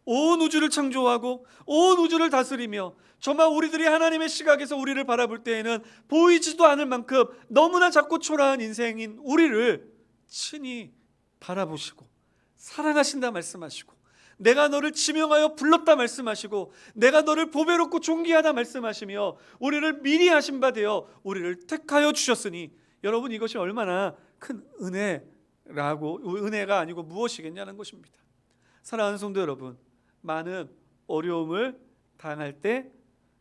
온 우주를 창조하고 온 우주를 다스리며 정말 우리들이 하나님의 시각에서 우리를 바라볼 때에는 보이지도 않을 만큼 너무나 작고 초라한 인생인 우리를 친히 바라보시고 사랑하신다 말씀하시고, 내가 너를 지명하여 불렀다 말씀하시고, 내가 너를 보배롭고 존귀하다 말씀하시며 우리를 미리 하신 바 되어 우리를 택하여 주셨으니, 여러분, 이것이 얼마나 큰 은혜가 아니고 무엇이겠냐는 것입니다. 사랑하는 성도 여러분, 많은 어려움을 당할 때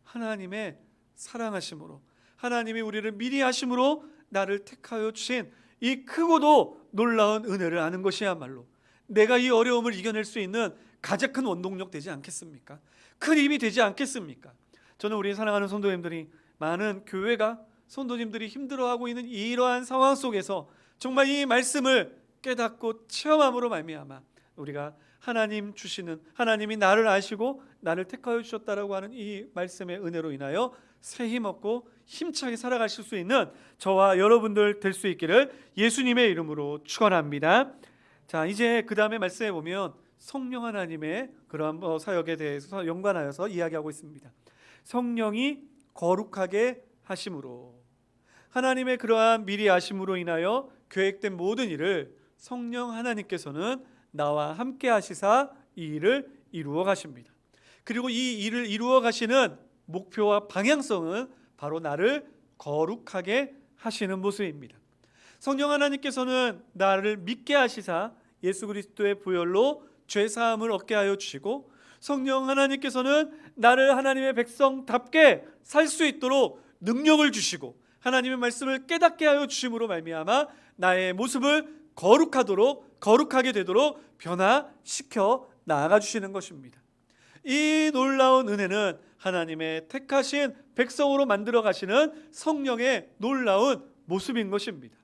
하나님의 사랑하심으로, 하나님이 우리를 미리 하심으로 나를 택하여 주신 이 크고도 놀라운 은혜를 아는 것이야말로 내가 이 어려움을 이겨낼 수 있는 가장 큰 원동력 되지 않겠습니까? 큰 힘이 되지 않겠습니까? 저는 우리 사랑하는 성도님들이, 많은 교회가 성도님들이 힘들어하고 있는 이러한 상황 속에서 정말 이 말씀을 깨닫고 체험함으로 말미암아 우리가 하나님 주시는, 하나님이 나를 아시고 나를 택하여 주셨다라고 하는 이 말씀의 은혜로 인하여 새 힘 얻고 힘차게 살아가실 수 있는 저와 여러분들 될 수 있기를 예수님의 이름으로 축원합니다. 자, 이제 그 다음에 말씀해 보면 성령 하나님의 그러한 사역에 대해서 연관하여서 이야기하고 있습니다. 성령이 거룩하게 하심으로, 하나님의 그러한 미리 아심으로 인하여 계획된 모든 일을 성령 하나님께서는 나와 함께 하시사 이 일을 이루어 가십니다. 그리고 이 일을 이루어 가시는 목표와 방향성은 바로 나를 거룩하게 하시는 모습입니다. 성령 하나님께서는 나를 믿게 하시사 예수 그리스도의 보혈로 죄 사함을 얻게 하여 주시고, 성령 하나님께서는 나를 하나님의 백성답게 살 수 있도록 능력을 주시고 하나님의 말씀을 깨닫게 하여 주심으로 말미암아 나의 모습을 거룩하게 되도록 변화시켜 나아가 주시는 것입니다. 이 놀라운 은혜는 하나님의 택하신 백성으로 만들어 가시는 성령의 놀라운 모습인 것입니다.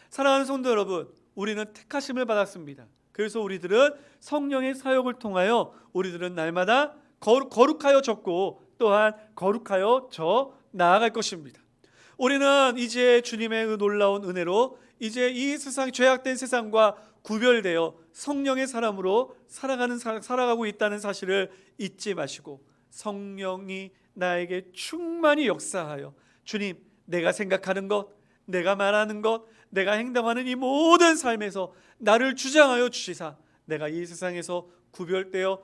사랑하는 성도 여러분, 우리는 택하심을 받았습니다. 그래서 우리들은 성령의 사역을 통하여 우리들은 날마다 거룩하여졌고 또한 거룩하여져 나아갈 것입니다. 우리는 이제 주님의 그 놀라운 은혜로 이제 이 세상, 죄악된 세상과 구별되어 성령의 사람으로 살아가고 있다는 사실을 잊지 마시고, 성령이 나에게 충만히 역사하여 주님, 내가 생각하는 것, 내가 말하는 것, 내가 행동하는 이 모든 삶에서 나를 주장하여 주시사 내가 이 세상에서 구별되어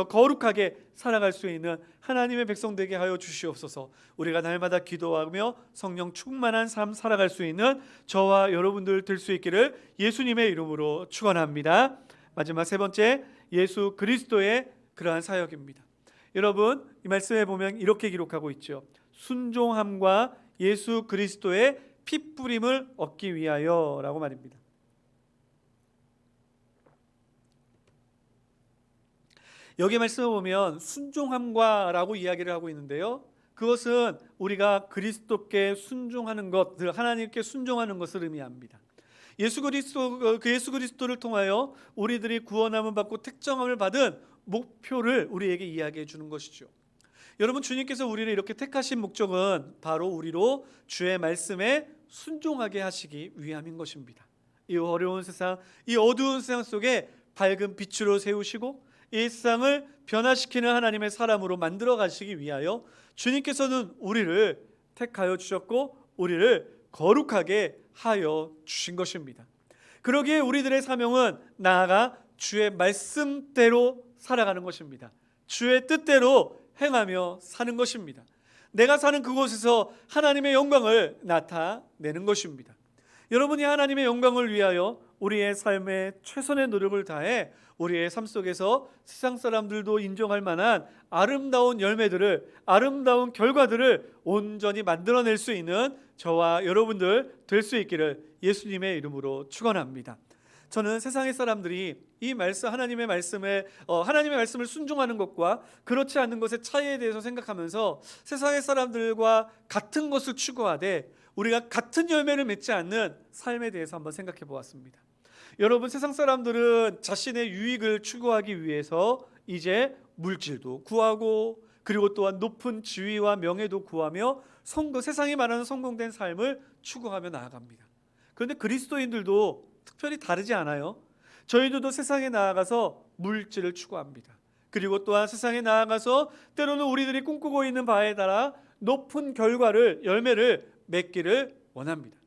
거룩하게 살아갈 수 있는 하나님의 백성 되게 하여 주시옵소서. 우리가 날마다 기도하며 성령 충만한 삶 살아갈 수 있는 저와 여러분들 될 수 있기를 예수님의 이름으로 축원합니다. 마지막 세 번째, 예수 그리스도의 그러한 사역입니다. 여러분, 이 말씀에 보면 이렇게 기록하고 있죠. 순종함과 예수 그리스도의 피 뿌림을 얻기 위하여라고 말입니다. 여기 말씀을 보면 순종함과라고 이야기를 하고 있는데요, 그것은 우리가 그리스도께 순종하는 것, 하나님께 순종하는 것을 의미합니다. 예수 그리스도를 통하여 우리들이 구원함을 받고 택정함을 받은 목표를 우리에게 이야기해 주는 것이죠. 여러분, 주님께서 우리를 이렇게 택하신 목적은 바로 우리로 주의 말씀에 순종하게 하시기 위함인 것입니다. 이 어려운 세상, 이 어두운 세상 속에 밝은 빛으로 세우시고 이 세상을 변화시키는 하나님의 사람으로 만들어 가시기 위하여 주님께서는 우리를 택하여 주셨고 우리를 거룩하게 하여 주신 것입니다. 그러기에 우리들의 사명은 나아가 주의 말씀대로 살아가는 것입니다. 주의 뜻대로 행하며 사는 것입니다. 내가 사는 그곳에서 하나님의 영광을 나타내는 것입니다. 여러분이 하나님의 영광을 위하여 우리의 삶에 최선의 노력을 다해 우리의 삶 속에서 세상 사람들도 인정할 만한 아름다운 열매들을, 아름다운 결과들을 온전히 만들어낼 수 있는 저와 여러분들 될 수 있기를 예수님의 이름으로 축원합니다. 저는 세상의 사람들이 이 말씀, 하나님의 말씀을 순종하는 것과 그렇지 않는 것의 차이에 대해서 생각하면서 세상의 사람들과 같은 것을 추구하되 우리가 같은 열매를 맺지 않는 삶에 대해서 한번 생각해 보았습니다. 여러분, 세상 사람들은 자신의 유익을 추구하기 위해서 이제 물질도 구하고 그리고 또한 높은 지위와 명예도 구하며 세상이 말하는 성공된 삶을 추구하며 나아갑니다. 그런데 그리스도인들도 특별히 다르지 않아요. 저희들도 세상에 나아가서 물질을 추구합니다. 그리고 또한 세상에 나아가서 때로는 우리들이 꿈꾸고 있는 바에 따라 높은 열매를 맺기를 원합니다.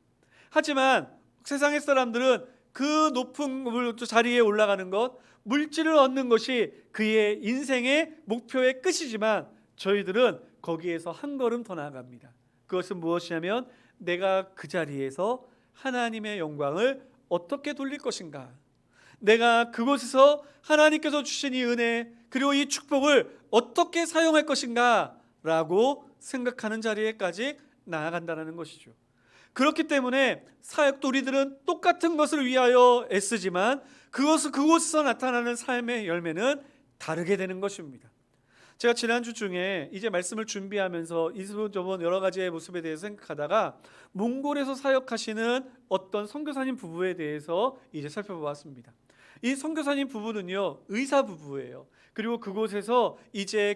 하지만 세상의 사람들은 그 높은 자리에 올라가는 것, 물질을 얻는 것이 그의 인생의 목표의 끝이지만 저희들은 거기에서 한 걸음 더 나아갑니다. 그것은 무엇이냐면 내가 그 자리에서 하나님의 영광을 어떻게 돌릴 것인가, 내가 그곳에서 하나님께서 주신 이 은혜 그리고 이 축복을 어떻게 사용할 것인가 라고 생각하는 자리에까지 나아간다는 것이죠. 그렇기 때문에 사역도 우리들은 똑같은 것을 위하여 애쓰지만 그곳에서 나타나는 삶의 열매는 다르게 되는 것입니다. 제가 지난주 중에 이제 말씀을 준비하면서 이런저런 여러 가지의 모습에 대해서 생각하다가 몽골에서 사역하시는 어떤 선교사님 부부에 대해서 이제 살펴보았습니다. 이 선교사님 부부는요, 의사 부부예요. 그리고 그곳에서 이제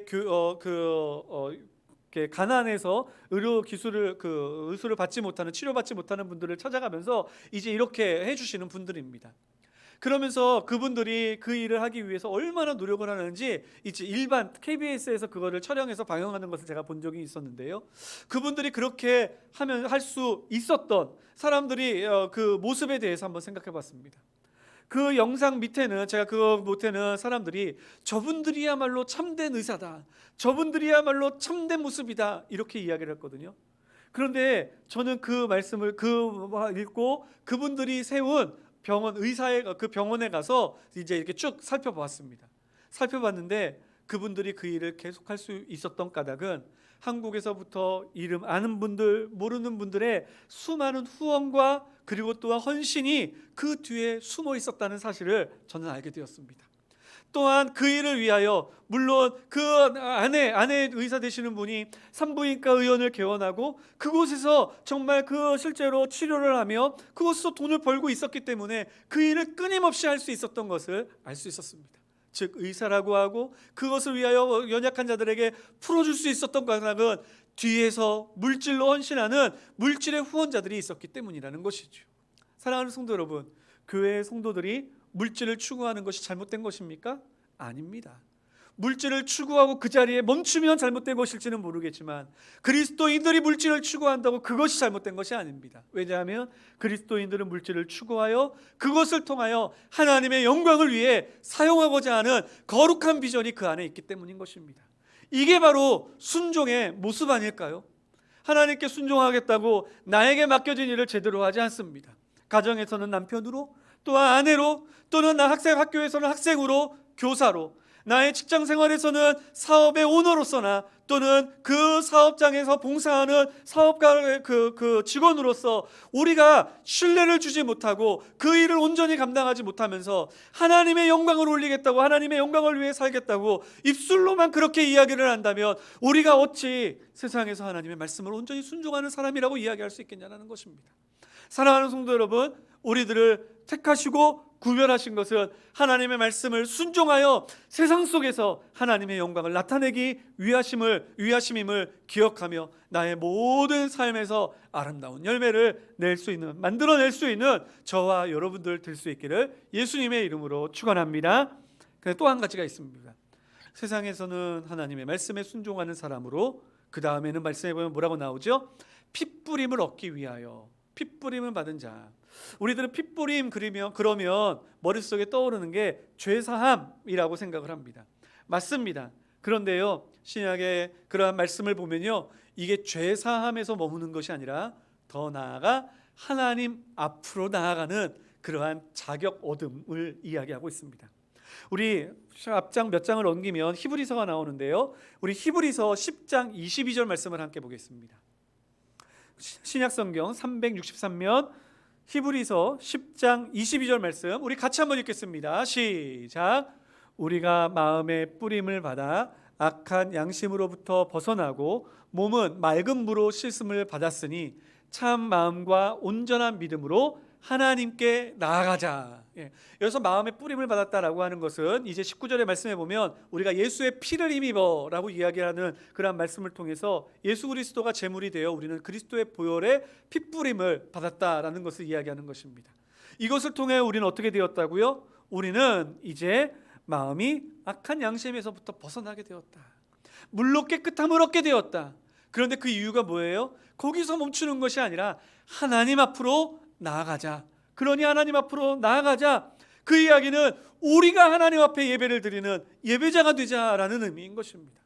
가난해서 의술을 받지 못하는, 치료받지 못하는 분들을 찾아가면서 이제 이렇게 해주시는 분들입니다. 그러면서 그분들이 그 일을 하기 위해서 얼마나 노력을 하는지 이제 일반 KBS에서 그거를 촬영해서 방영하는 것을 제가 본 적이 있었는데요. 그분들이 그렇게 하면 할 수 있었던 사람들이 그 모습에 대해서 한번 생각해봤습니다. 그 영상 밑에는 제가 그거 못에는 사람들이 저분들이야말로 참된 의사다, 저분들이야말로 참된 모습이다 이렇게 이야기를 했거든요. 그런데 저는 그 말씀을 읽고 그분들이 세운 그 병원에 가서 이제 이렇게 쭉 살펴봤습니다. 살펴봤는데 그분들이 그 일을 계속할 수 있었던 까닭은 한국에서부터 이름 아는 분들, 모르는 분들의 수많은 후원과 그리고 또한 헌신이 그 뒤에 숨어 있었다는 사실을 저는 알게 되었습니다. 또한 그 일을 위하여 물론 그 아내 의사 되시는 분이 산부인과 의원을 개원하고 그곳에서 정말 실제로 치료를 하며 그곳에서 돈을 벌고 있었기 때문에 그 일을 끊임없이 할 수 있었던 것을 알 수 있었습니다. 즉 의사라고 하고 그것을 위하여 연약한 자들에게 풀어줄 수 있었던 까닭은 뒤에서 물질로 헌신하는 물질의 후원자들이 있었기 때문이라는 것이죠. 사랑하는 성도 여러분, 교회의 성도들이 물질을 추구하는 것이 잘못된 것입니까? 아닙니다. 물질을 추구하고 그 자리에 멈추면 잘못된 것일지는 모르겠지만 그리스도인들이 물질을 추구한다고 그것이 잘못된 것이 아닙니다. 왜냐하면 그리스도인들은 물질을 추구하여 그것을 통하여 하나님의 영광을 위해 사용하고자 하는 거룩한 비전이 그 안에 있기 때문인 것입니다. 이게 바로 순종의 모습 아닐까요? 하나님께 순종하겠다고 나에게 맡겨진 일을 제대로 하지 않습니다. 가정에서는 남편으로, 또한 아내로, 또는 학교에서는 학생으로, 교사로, 나의 직장 생활에서는 사업의 오너로서나 또는 그 사업장에서 봉사하는 사업가 그 직원으로서 우리가 신뢰를 주지 못하고 그 일을 온전히 감당하지 못하면서 하나님의 영광을 올리겠다고, 하나님의 영광을 위해 살겠다고 입술로만 그렇게 이야기를 한다면 우리가 어찌 세상에서 하나님의 말씀을 온전히 순종하는 사람이라고 이야기할 수 있겠냐는 것입니다. 사랑하는 성도 여러분, 우리들을 택하시고 구별하신 것은 하나님의 말씀을 순종하여 세상 속에서 하나님의 영광을 나타내기 위하심임을 기억하며 나의 모든 삶에서 아름다운 열매를 낼 수 있는, 만들어낼 수 있는 저와 여러분들 될 수 있기를 예수님의 이름으로 축원합니다. 또 한 가지가 있습니다. 세상에서는 하나님의 말씀에 순종하는 사람으로, 그 다음에는 말씀해 보면 뭐라고 나오죠? 핏부림을 얻기 위하여, 핏부림을 받은 자. 우리들은 핏부림 그러면 머릿속에 떠오르는 게 죄사함이라고 생각을 합니다. 맞습니다. 그런데요, 신약의 그러한 말씀을 보면요, 이게 죄사함에서 머무는 것이 아니라 더 나아가 하나님 앞으로 나아가는 그러한 자격 얻음을 이야기하고 있습니다. 우리 앞장 몇 장을 옮기면 히브리서가 나오는데요, 우리 히브리서 10장 22절 말씀을 함께 보겠습니다. 신약성경 363면 히브리서 10장 22절 말씀 우리 같이 한번 읽겠습니다. 시작. 우리가 마음의 뿌림을 받아 악한 양심으로부터 벗어나고 몸은 맑은 물로 씻음을 받았으니 참 마음과 온전한 믿음으로 하나님께 나아가자. 여기서 마음의 뿌림을 받았다라고 하는 것은 이제 19절의 말씀에 보면 우리가 예수의 피를 힘입어라고 이야기하는 그런 말씀을 통해서 예수 그리스도가 제물이 되어 우리는 그리스도의 보혈의 핏뿌림을 받았다라는 것을 이야기하는 것입니다. 이것을 통해 우리는 어떻게 되었다고요? 우리는 이제 마음이 악한 양심에서부터 벗어나게 되었다. 물로 깨끗함을 얻게 되었다. 그런데 그 이유가 뭐예요? 거기서 멈추는 것이 아니라 하나님 앞으로 나아가자. 그러니 하나님 앞으로 나아가자. 그 이야기는 우리가 하나님 앞에 예배를 드리는 예배자가 되자라는 의미인 것입니다.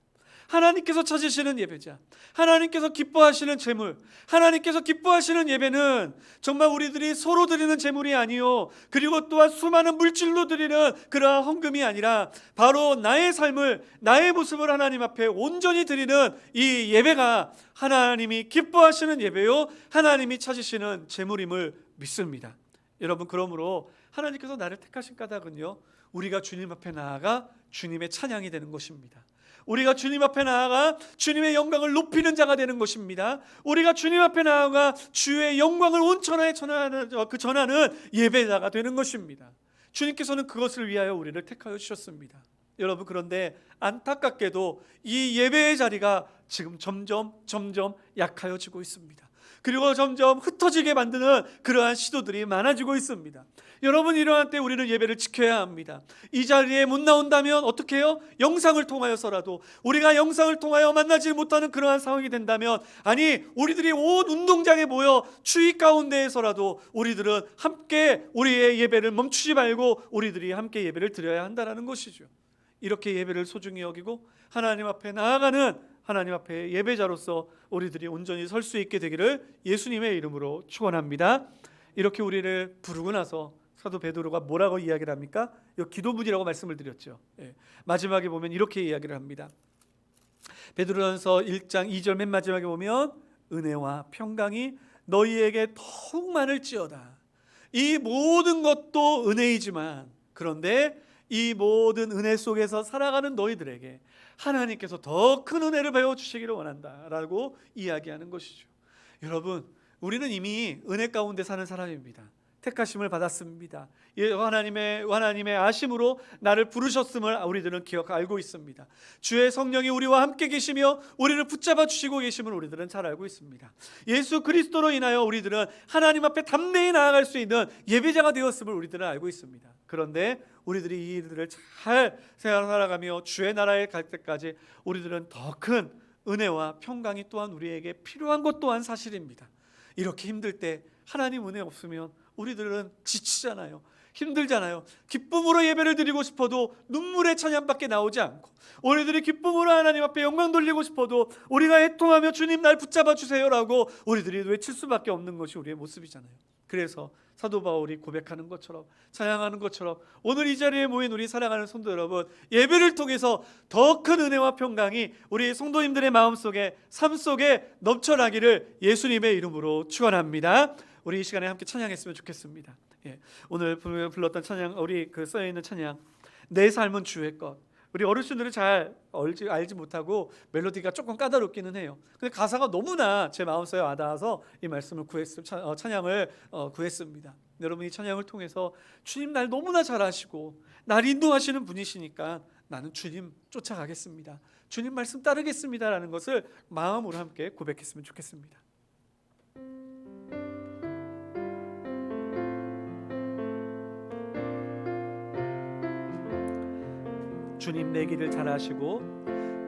하나님께서 찾으시는 예배자, 하나님께서 기뻐하시는 제물, 하나님께서 기뻐하시는 예배는 정말 우리들이 서로 드리는 제물이 아니요, 그리고 또한 수많은 물질로 드리는 그러한 헌금이 아니라 바로 나의 삶을, 나의 모습을 하나님 앞에 온전히 드리는 이 예배가 하나님이 기뻐하시는 예배요, 하나님이 찾으시는 제물임을 믿습니다. 여러분, 그러므로 하나님께서 나를 택하신 까닭은요, 우리가 주님 앞에 나아가 주님의 찬양이 되는 것입니다. 우리가 주님 앞에 나아가 주님의 영광을 높이는 자가 되는 것입니다. 우리가 주님 앞에 나아가 주의 영광을 온 천하에 전하는 예배자가 되는 것입니다. 주님께서는 그것을 위하여 우리를 택하여 주셨습니다. 여러분, 그런데 안타깝게도 이 예배의 자리가 지금 점점 약하여지고 있습니다. 그리고 점점 흩어지게 만드는 그러한 시도들이 많아지고 있습니다. 여러분, 이러한 때 우리는 예배를 지켜야 합니다. 이 자리에 못 나온다면 어떻게 해요? 영상을 통하여서라도, 우리가 영상을 통하여 만나지 못하는 그러한 상황이 된다면, 아니 우리들이 온 운동장에 모여 추위 가운데에서라도 우리들은 함께 우리의 예배를 멈추지 말고 우리들이 함께 예배를 드려야 한다는 것이죠. 이렇게 예배를 소중히 여기고 하나님 앞에 나아가는 하나님 앞에 예배자로서 우리들이 온전히 설 수 있게 되기를 예수님의 이름으로 축원합니다. 이렇게 우리를 부르고 나서 사도 베드로가 뭐라고 이야기를 합니까? 이 기도문이라고 말씀을 드렸죠. 마지막에 보면 이렇게 이야기를 합니다. 베드로전서 1장 2절 맨 마지막에 보면 은혜와 평강이 너희에게 더욱 많을지어다. 이 모든 것도 은혜이지만, 그런데 이 모든 은혜 속에서 살아가는 너희들에게 하나님께서 더 큰 은혜를 베어주시기를 원한다라고 이야기하는 것이죠. 여러분, 우리는 이미 은혜 가운데 사는 사람입니다. 택하심을 받았습니다. 하나님의 아심으로 나를 부르셨음을 우리들은 알고 있습니다. 주의 성령이 우리와 함께 계시며 우리를 붙잡아 주시고 계심을 우리들은 잘 알고 있습니다. 예수 그리스도로 인하여 우리들은 하나님 앞에 담대히 나아갈 수 있는 예배자가 되었음을 우리들은 알고 있습니다. 그런데 우리들이 이 일들을 잘 살아가며 주의 나라에 갈 때까지 우리들은 더 큰 은혜와 평강이 또한 우리에게 필요한 것 또한 사실입니다. 이렇게 힘들 때 하나님 은혜 없으면 우리들은 지치잖아요. 힘들잖아요. 기쁨으로 예배를 드리고 싶어도 눈물의 찬양밖에 나오지 않고, 우리들이 기쁨으로 하나님 앞에 영광 돌리고 싶어도 우리가 애통하며 주님 날 붙잡아 주세요라고 우리들이 외칠 수밖에 없는 것이 우리의 모습이잖아요. 그래서 사도 바울이 고백하는 것처럼, 찬양하는 것처럼 오늘 이 자리에 모인 우리 사랑하는 성도 여러분, 예배를 통해서 더 큰 은혜와 평강이 우리 성도님들의 마음속에, 삶 속에 넘쳐나기를 예수님의 이름으로 축원합니다. 우리 이 시간에 함께 찬양했으면 좋겠습니다. 오늘 불렀던 찬양, 우리 써여 있는 찬양, 내 삶은 주의 것. 우리 어르신들은 잘 알지 못하고 멜로디가 조금 까다롭기는 해요. 근데 가사가 너무나 제 마음속에 와닿아서 이 말씀을 찬양을 구했습니다. 여러분이 찬양을 통해서 주님 날 너무나 잘 아시고 날 인도하시는 분이시니까 나는 주님 쫓아가겠습니다, 주님 말씀 따르겠습니다 라는 것을 마음으로 함께 고백했으면 좋겠습니다. 주님 내 길을 잘 아시고,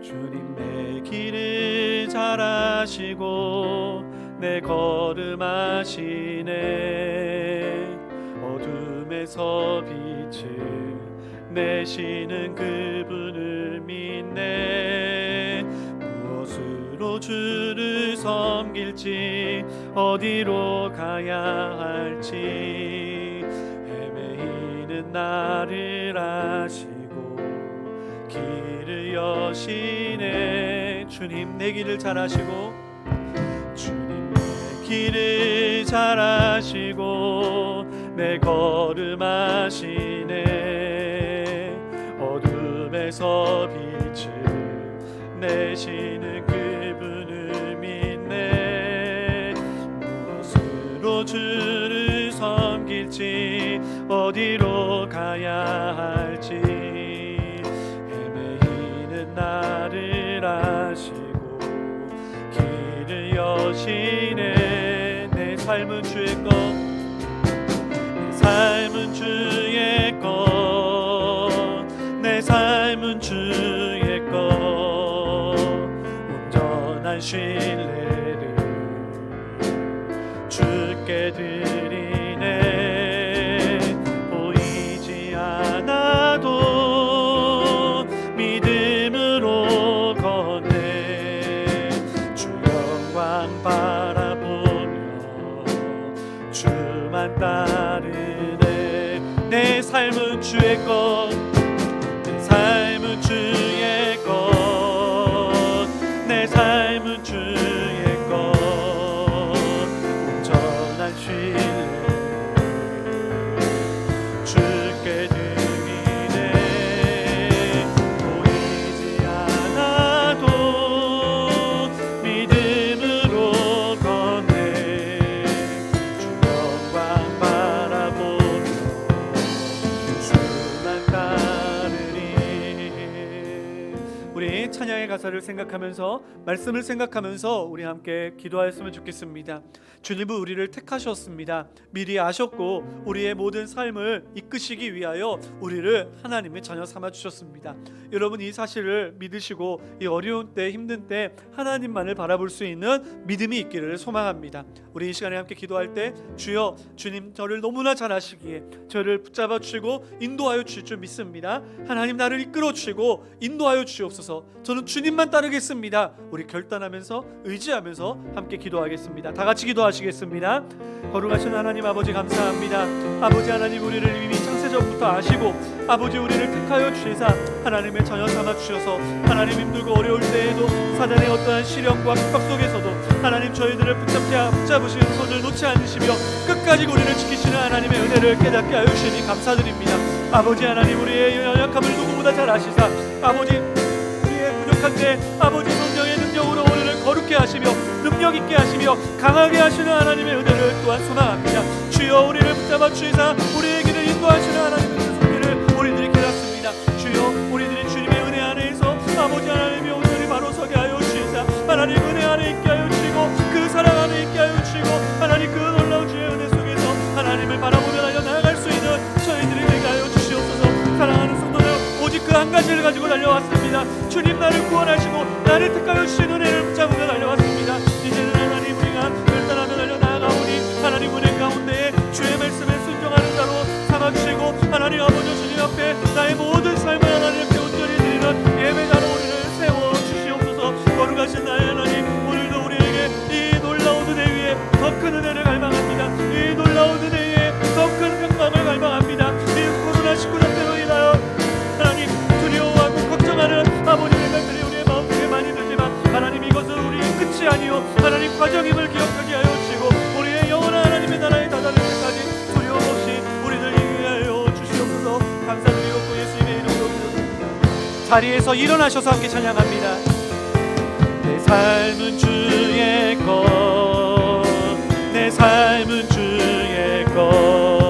주님 내 길을 잘 아시고 내 걸음 아시네. 어둠에서 빛을 내시는 그분을 믿네. 무엇으로 주를 섬길지 어디로 가야 할지 헤매이는 나를 아시고 길을 여시네. 주님 내 길을 잘 아시고, 주님 내 길을 잘 아시고 내 걸음 아시네. 어둠에서 빛을 내시는 그분을 믿네. 무엇으로 주를 섬길지 어디로 가야 할지 나를 아시고 길을 여시네. 내 삶은 주의 것, 내 삶은 주의 것, 내 삶은 주의 것. 온전한 신뢰를 주께 드리네. 보이지 않아도 바라보며 주만 따르네. 내 삶은 주의 것, 내 삶은 주의 것, 내 삶은 주의 것. 온전한 신뢰 주께 드리네. 보이지 않아도 찬양의 가사를 생각하면서 말씀을 생각하면서 우리 함께 기도하였으면 좋겠습니다. 주님은 우리를 택하셨습니다. 미리 아셨고 우리의 모든 삶을 이끄시기 위하여 우리를 하나님의 자녀 삼아 주셨습니다. 여러분 이 사실을 믿으시고 이 어려운 때 힘든 때 하나님만을 바라볼 수 있는 믿음이 있기를 소망합니다. 우리 이 시간에 함께 기도할 때 주여, 주님 저를 너무나 잘 아시기에 저를 붙잡아 주시고 인도하여 주실 줄 믿습니다. 하나님 나를 이끌어 주시고 인도하여 주시옵소서. 저는 주님만 따르겠습니다. 우리 결단하면서 의지하면서 함께 기도하겠습니다. 다 같이 기도하시겠습니다. 거룩하신 하나님 아버지 감사합니다. 아버지 하나님 우리를 이미 창세전부터 아시고 아버지 우리를 택하여 주시사 하나님의 자녀 삼아 주셔서 하나님 힘들고 어려울 때에도 사단의 어떠한 시련과 핍박 속에서도 하나님 저희들을 붙잡으시는 손을 놓지 않으시며 끝까지 우리를 지키시는 하나님의 은혜를 깨닫게 하여 주시니 감사드립니다. 아버지 하나님 우리의 연약함을 누구보다 잘 아시사 아버지 부족한데 아버지 성령의 능력으로 우리를 거룩게 하시며 능력 있게 하시며 강하게 하시는 하나님의 은혜를 또한 소망합니다. 주여 우리를 붙잡아 주시사 우리의 길을 인도하시는 하나님의 손길을 우리들이 깨닫습니다. 주여 우리들이 주님의 은혜 안에서 아버지 하나님의 온전히 바로 서게 하여 주시사 하나님 은혜 안에 있게 하여 주시고 그 사랑 안에 있게 하여 주시고 하나님 그 놀라운 주의 은혜 속에서 하나님을 바라보며 달려나갈 수 있는 저희들이 되게 하여 주시옵소서. 사랑하는 성도들 오직 그 한 가지를 가지고 달려왔습니다. 주님 나를 구원하시고 나를 택하여 주신 은혜를 붙잡으며 달려왔습니다. 이제는 하나님 우리가 결단하며 달려나가오니 하나님 은혜 가운데에 주의 말씀에 순종하는 자로 삼아주시고 하나님 아버지 주님 앞에 나의 모든 삶을 하나님께 온전히 드리는 예배자로 우리를 세워주시옵소서. 거룩하신 나의 하나님 오늘도 우리에게 이 놀라운 은혜 위에 더 큰 은혜를 갈망합니다. 이 놀라운 은혜 위에 더 큰 평강을 갈망합니다. 이 코로나19 때로 인하여 하나님 두려워하고 걱정하는 아버지의 말들이 우리의 마음속에 많이 들지만 하나님 이것은 우리의 끝이 아니요 하나님 과정임을 기억하게 하여 주시고 우리의 영원한 하나님의 나라에 다다를 때까지 두려움 없이 우리를 인도하여 주시옵소서. 감사드리고 예수님의 이름으로 기도드립니다. 자리에서 일어나셔서 함께 찬양합니다. 내 삶은 주의 것, 내 삶은 주의 것.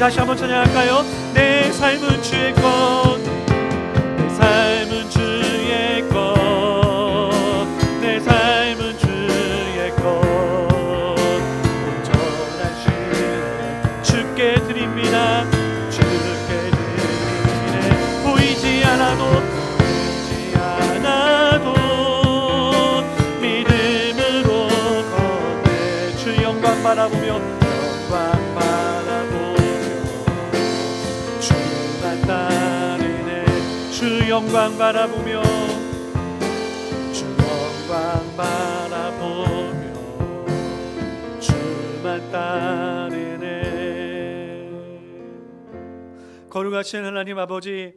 다시 한번 찬양할까요? 내 삶은 주의 것, 내 삶은 주의 것, 내 삶은 주의 것. 온전한 신뢰 주께 드립니다. 주께 드리네. 보이지 않아도 믿음으로 걷네. 주 영광 바라보며 영광 바라보며 주만 따르네. 주 영광 바라보며 주 영광 바라보며 주만 따르네. 거룩하신 하나님 아버지,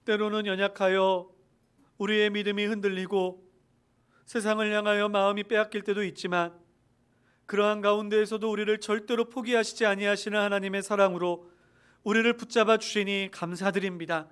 때로는 연약하여 우리의 믿음이 흔들리고 세상을 향하여 마음이 빼앗길 때도 있지만, 그러한 가운데에서도 우리를 절대로 포기하시지 아니하시는 하나님의 사랑으로 우리를 붙잡아 주시니 감사드립니다.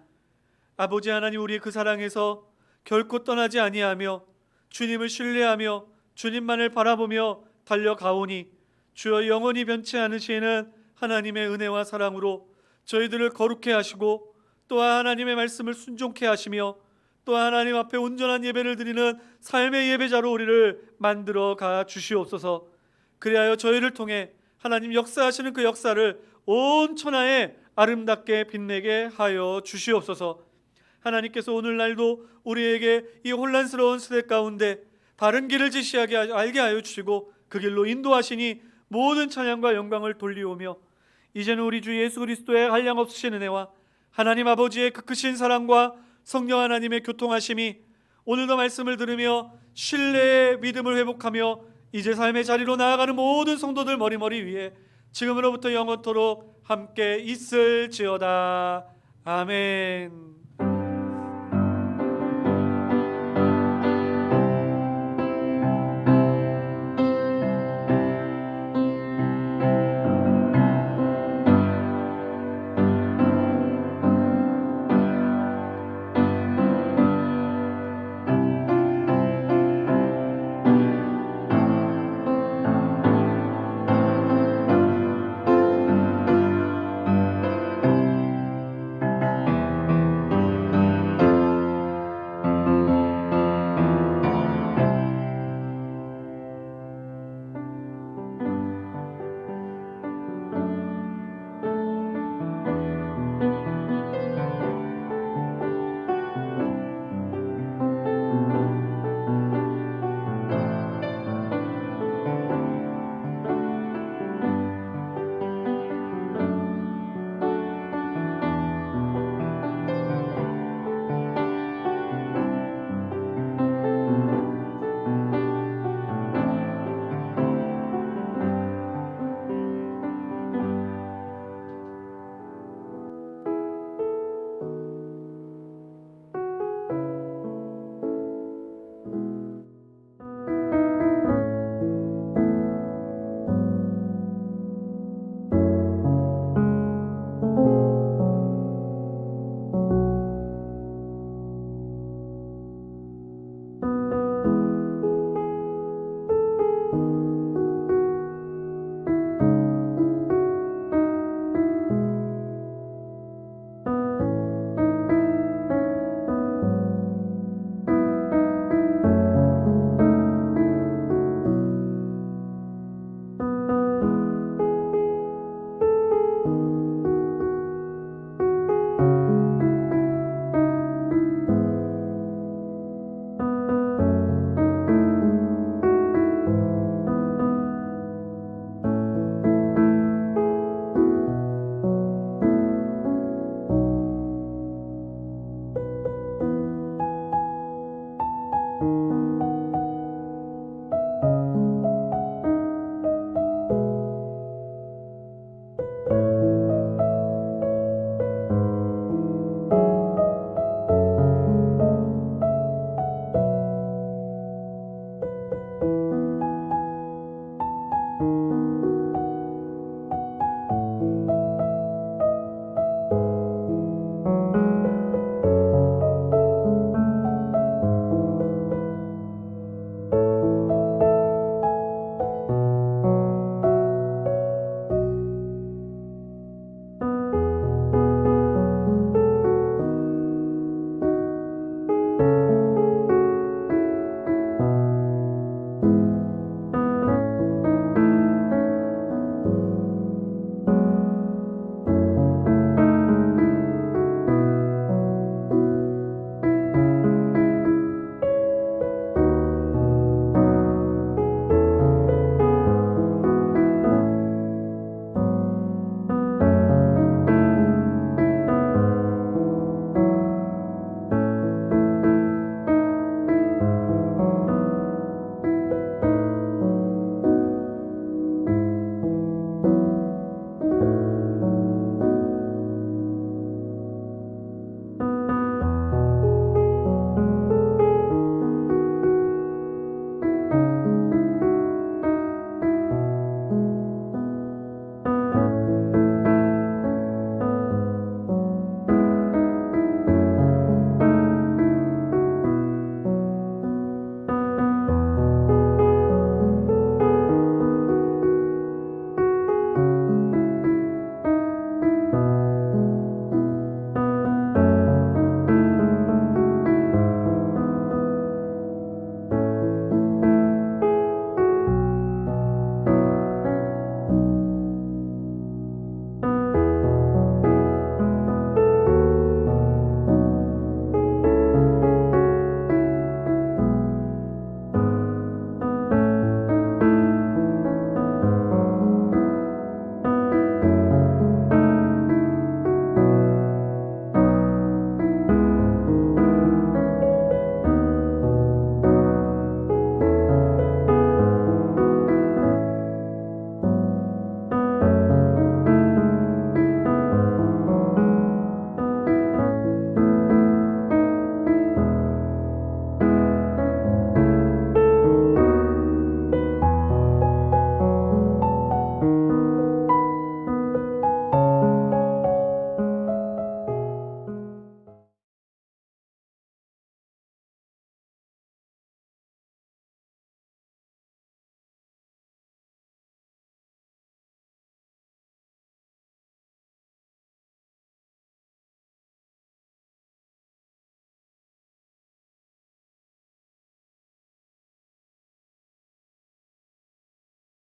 아버지 하나님, 우리 그 사랑에서 결코 떠나지 아니하며 주님을 신뢰하며 주님만을 바라보며 달려가오니, 주여 영원히 변치 않으시는 하나님의 은혜와 사랑으로 저희들을 거룩해 하시고 또한 하나님의 말씀을 순종케 하시며 또 하나님 앞에 온전한 예배를 드리는 삶의 예배자로 우리를 만들어 가 주시옵소서. 그리하여 저희를 통해 하나님 역사하시는 그 역사를 온 천하에 아름답게 빛내게 하여 주시옵소서. 하나님께서 오늘날도 우리에게 이 혼란스러운 시대 가운데 바른 길을 지시하게 알게 하여 주시고 그 길로 인도하시니 모든 찬양과 영광을 돌리오며, 이제는 우리 주 예수 그리스도의 한량없으신 은혜와 하나님 아버지의 그 크신 사랑과 성령 하나님의 교통하심이 오늘도 말씀을 들으며 신뢰의 믿음을 회복하며 이제 삶의 자리로 나아가는 모든 성도들 머리머리 위에 지금으로부터 영원토록 함께 있을지어다. 아멘.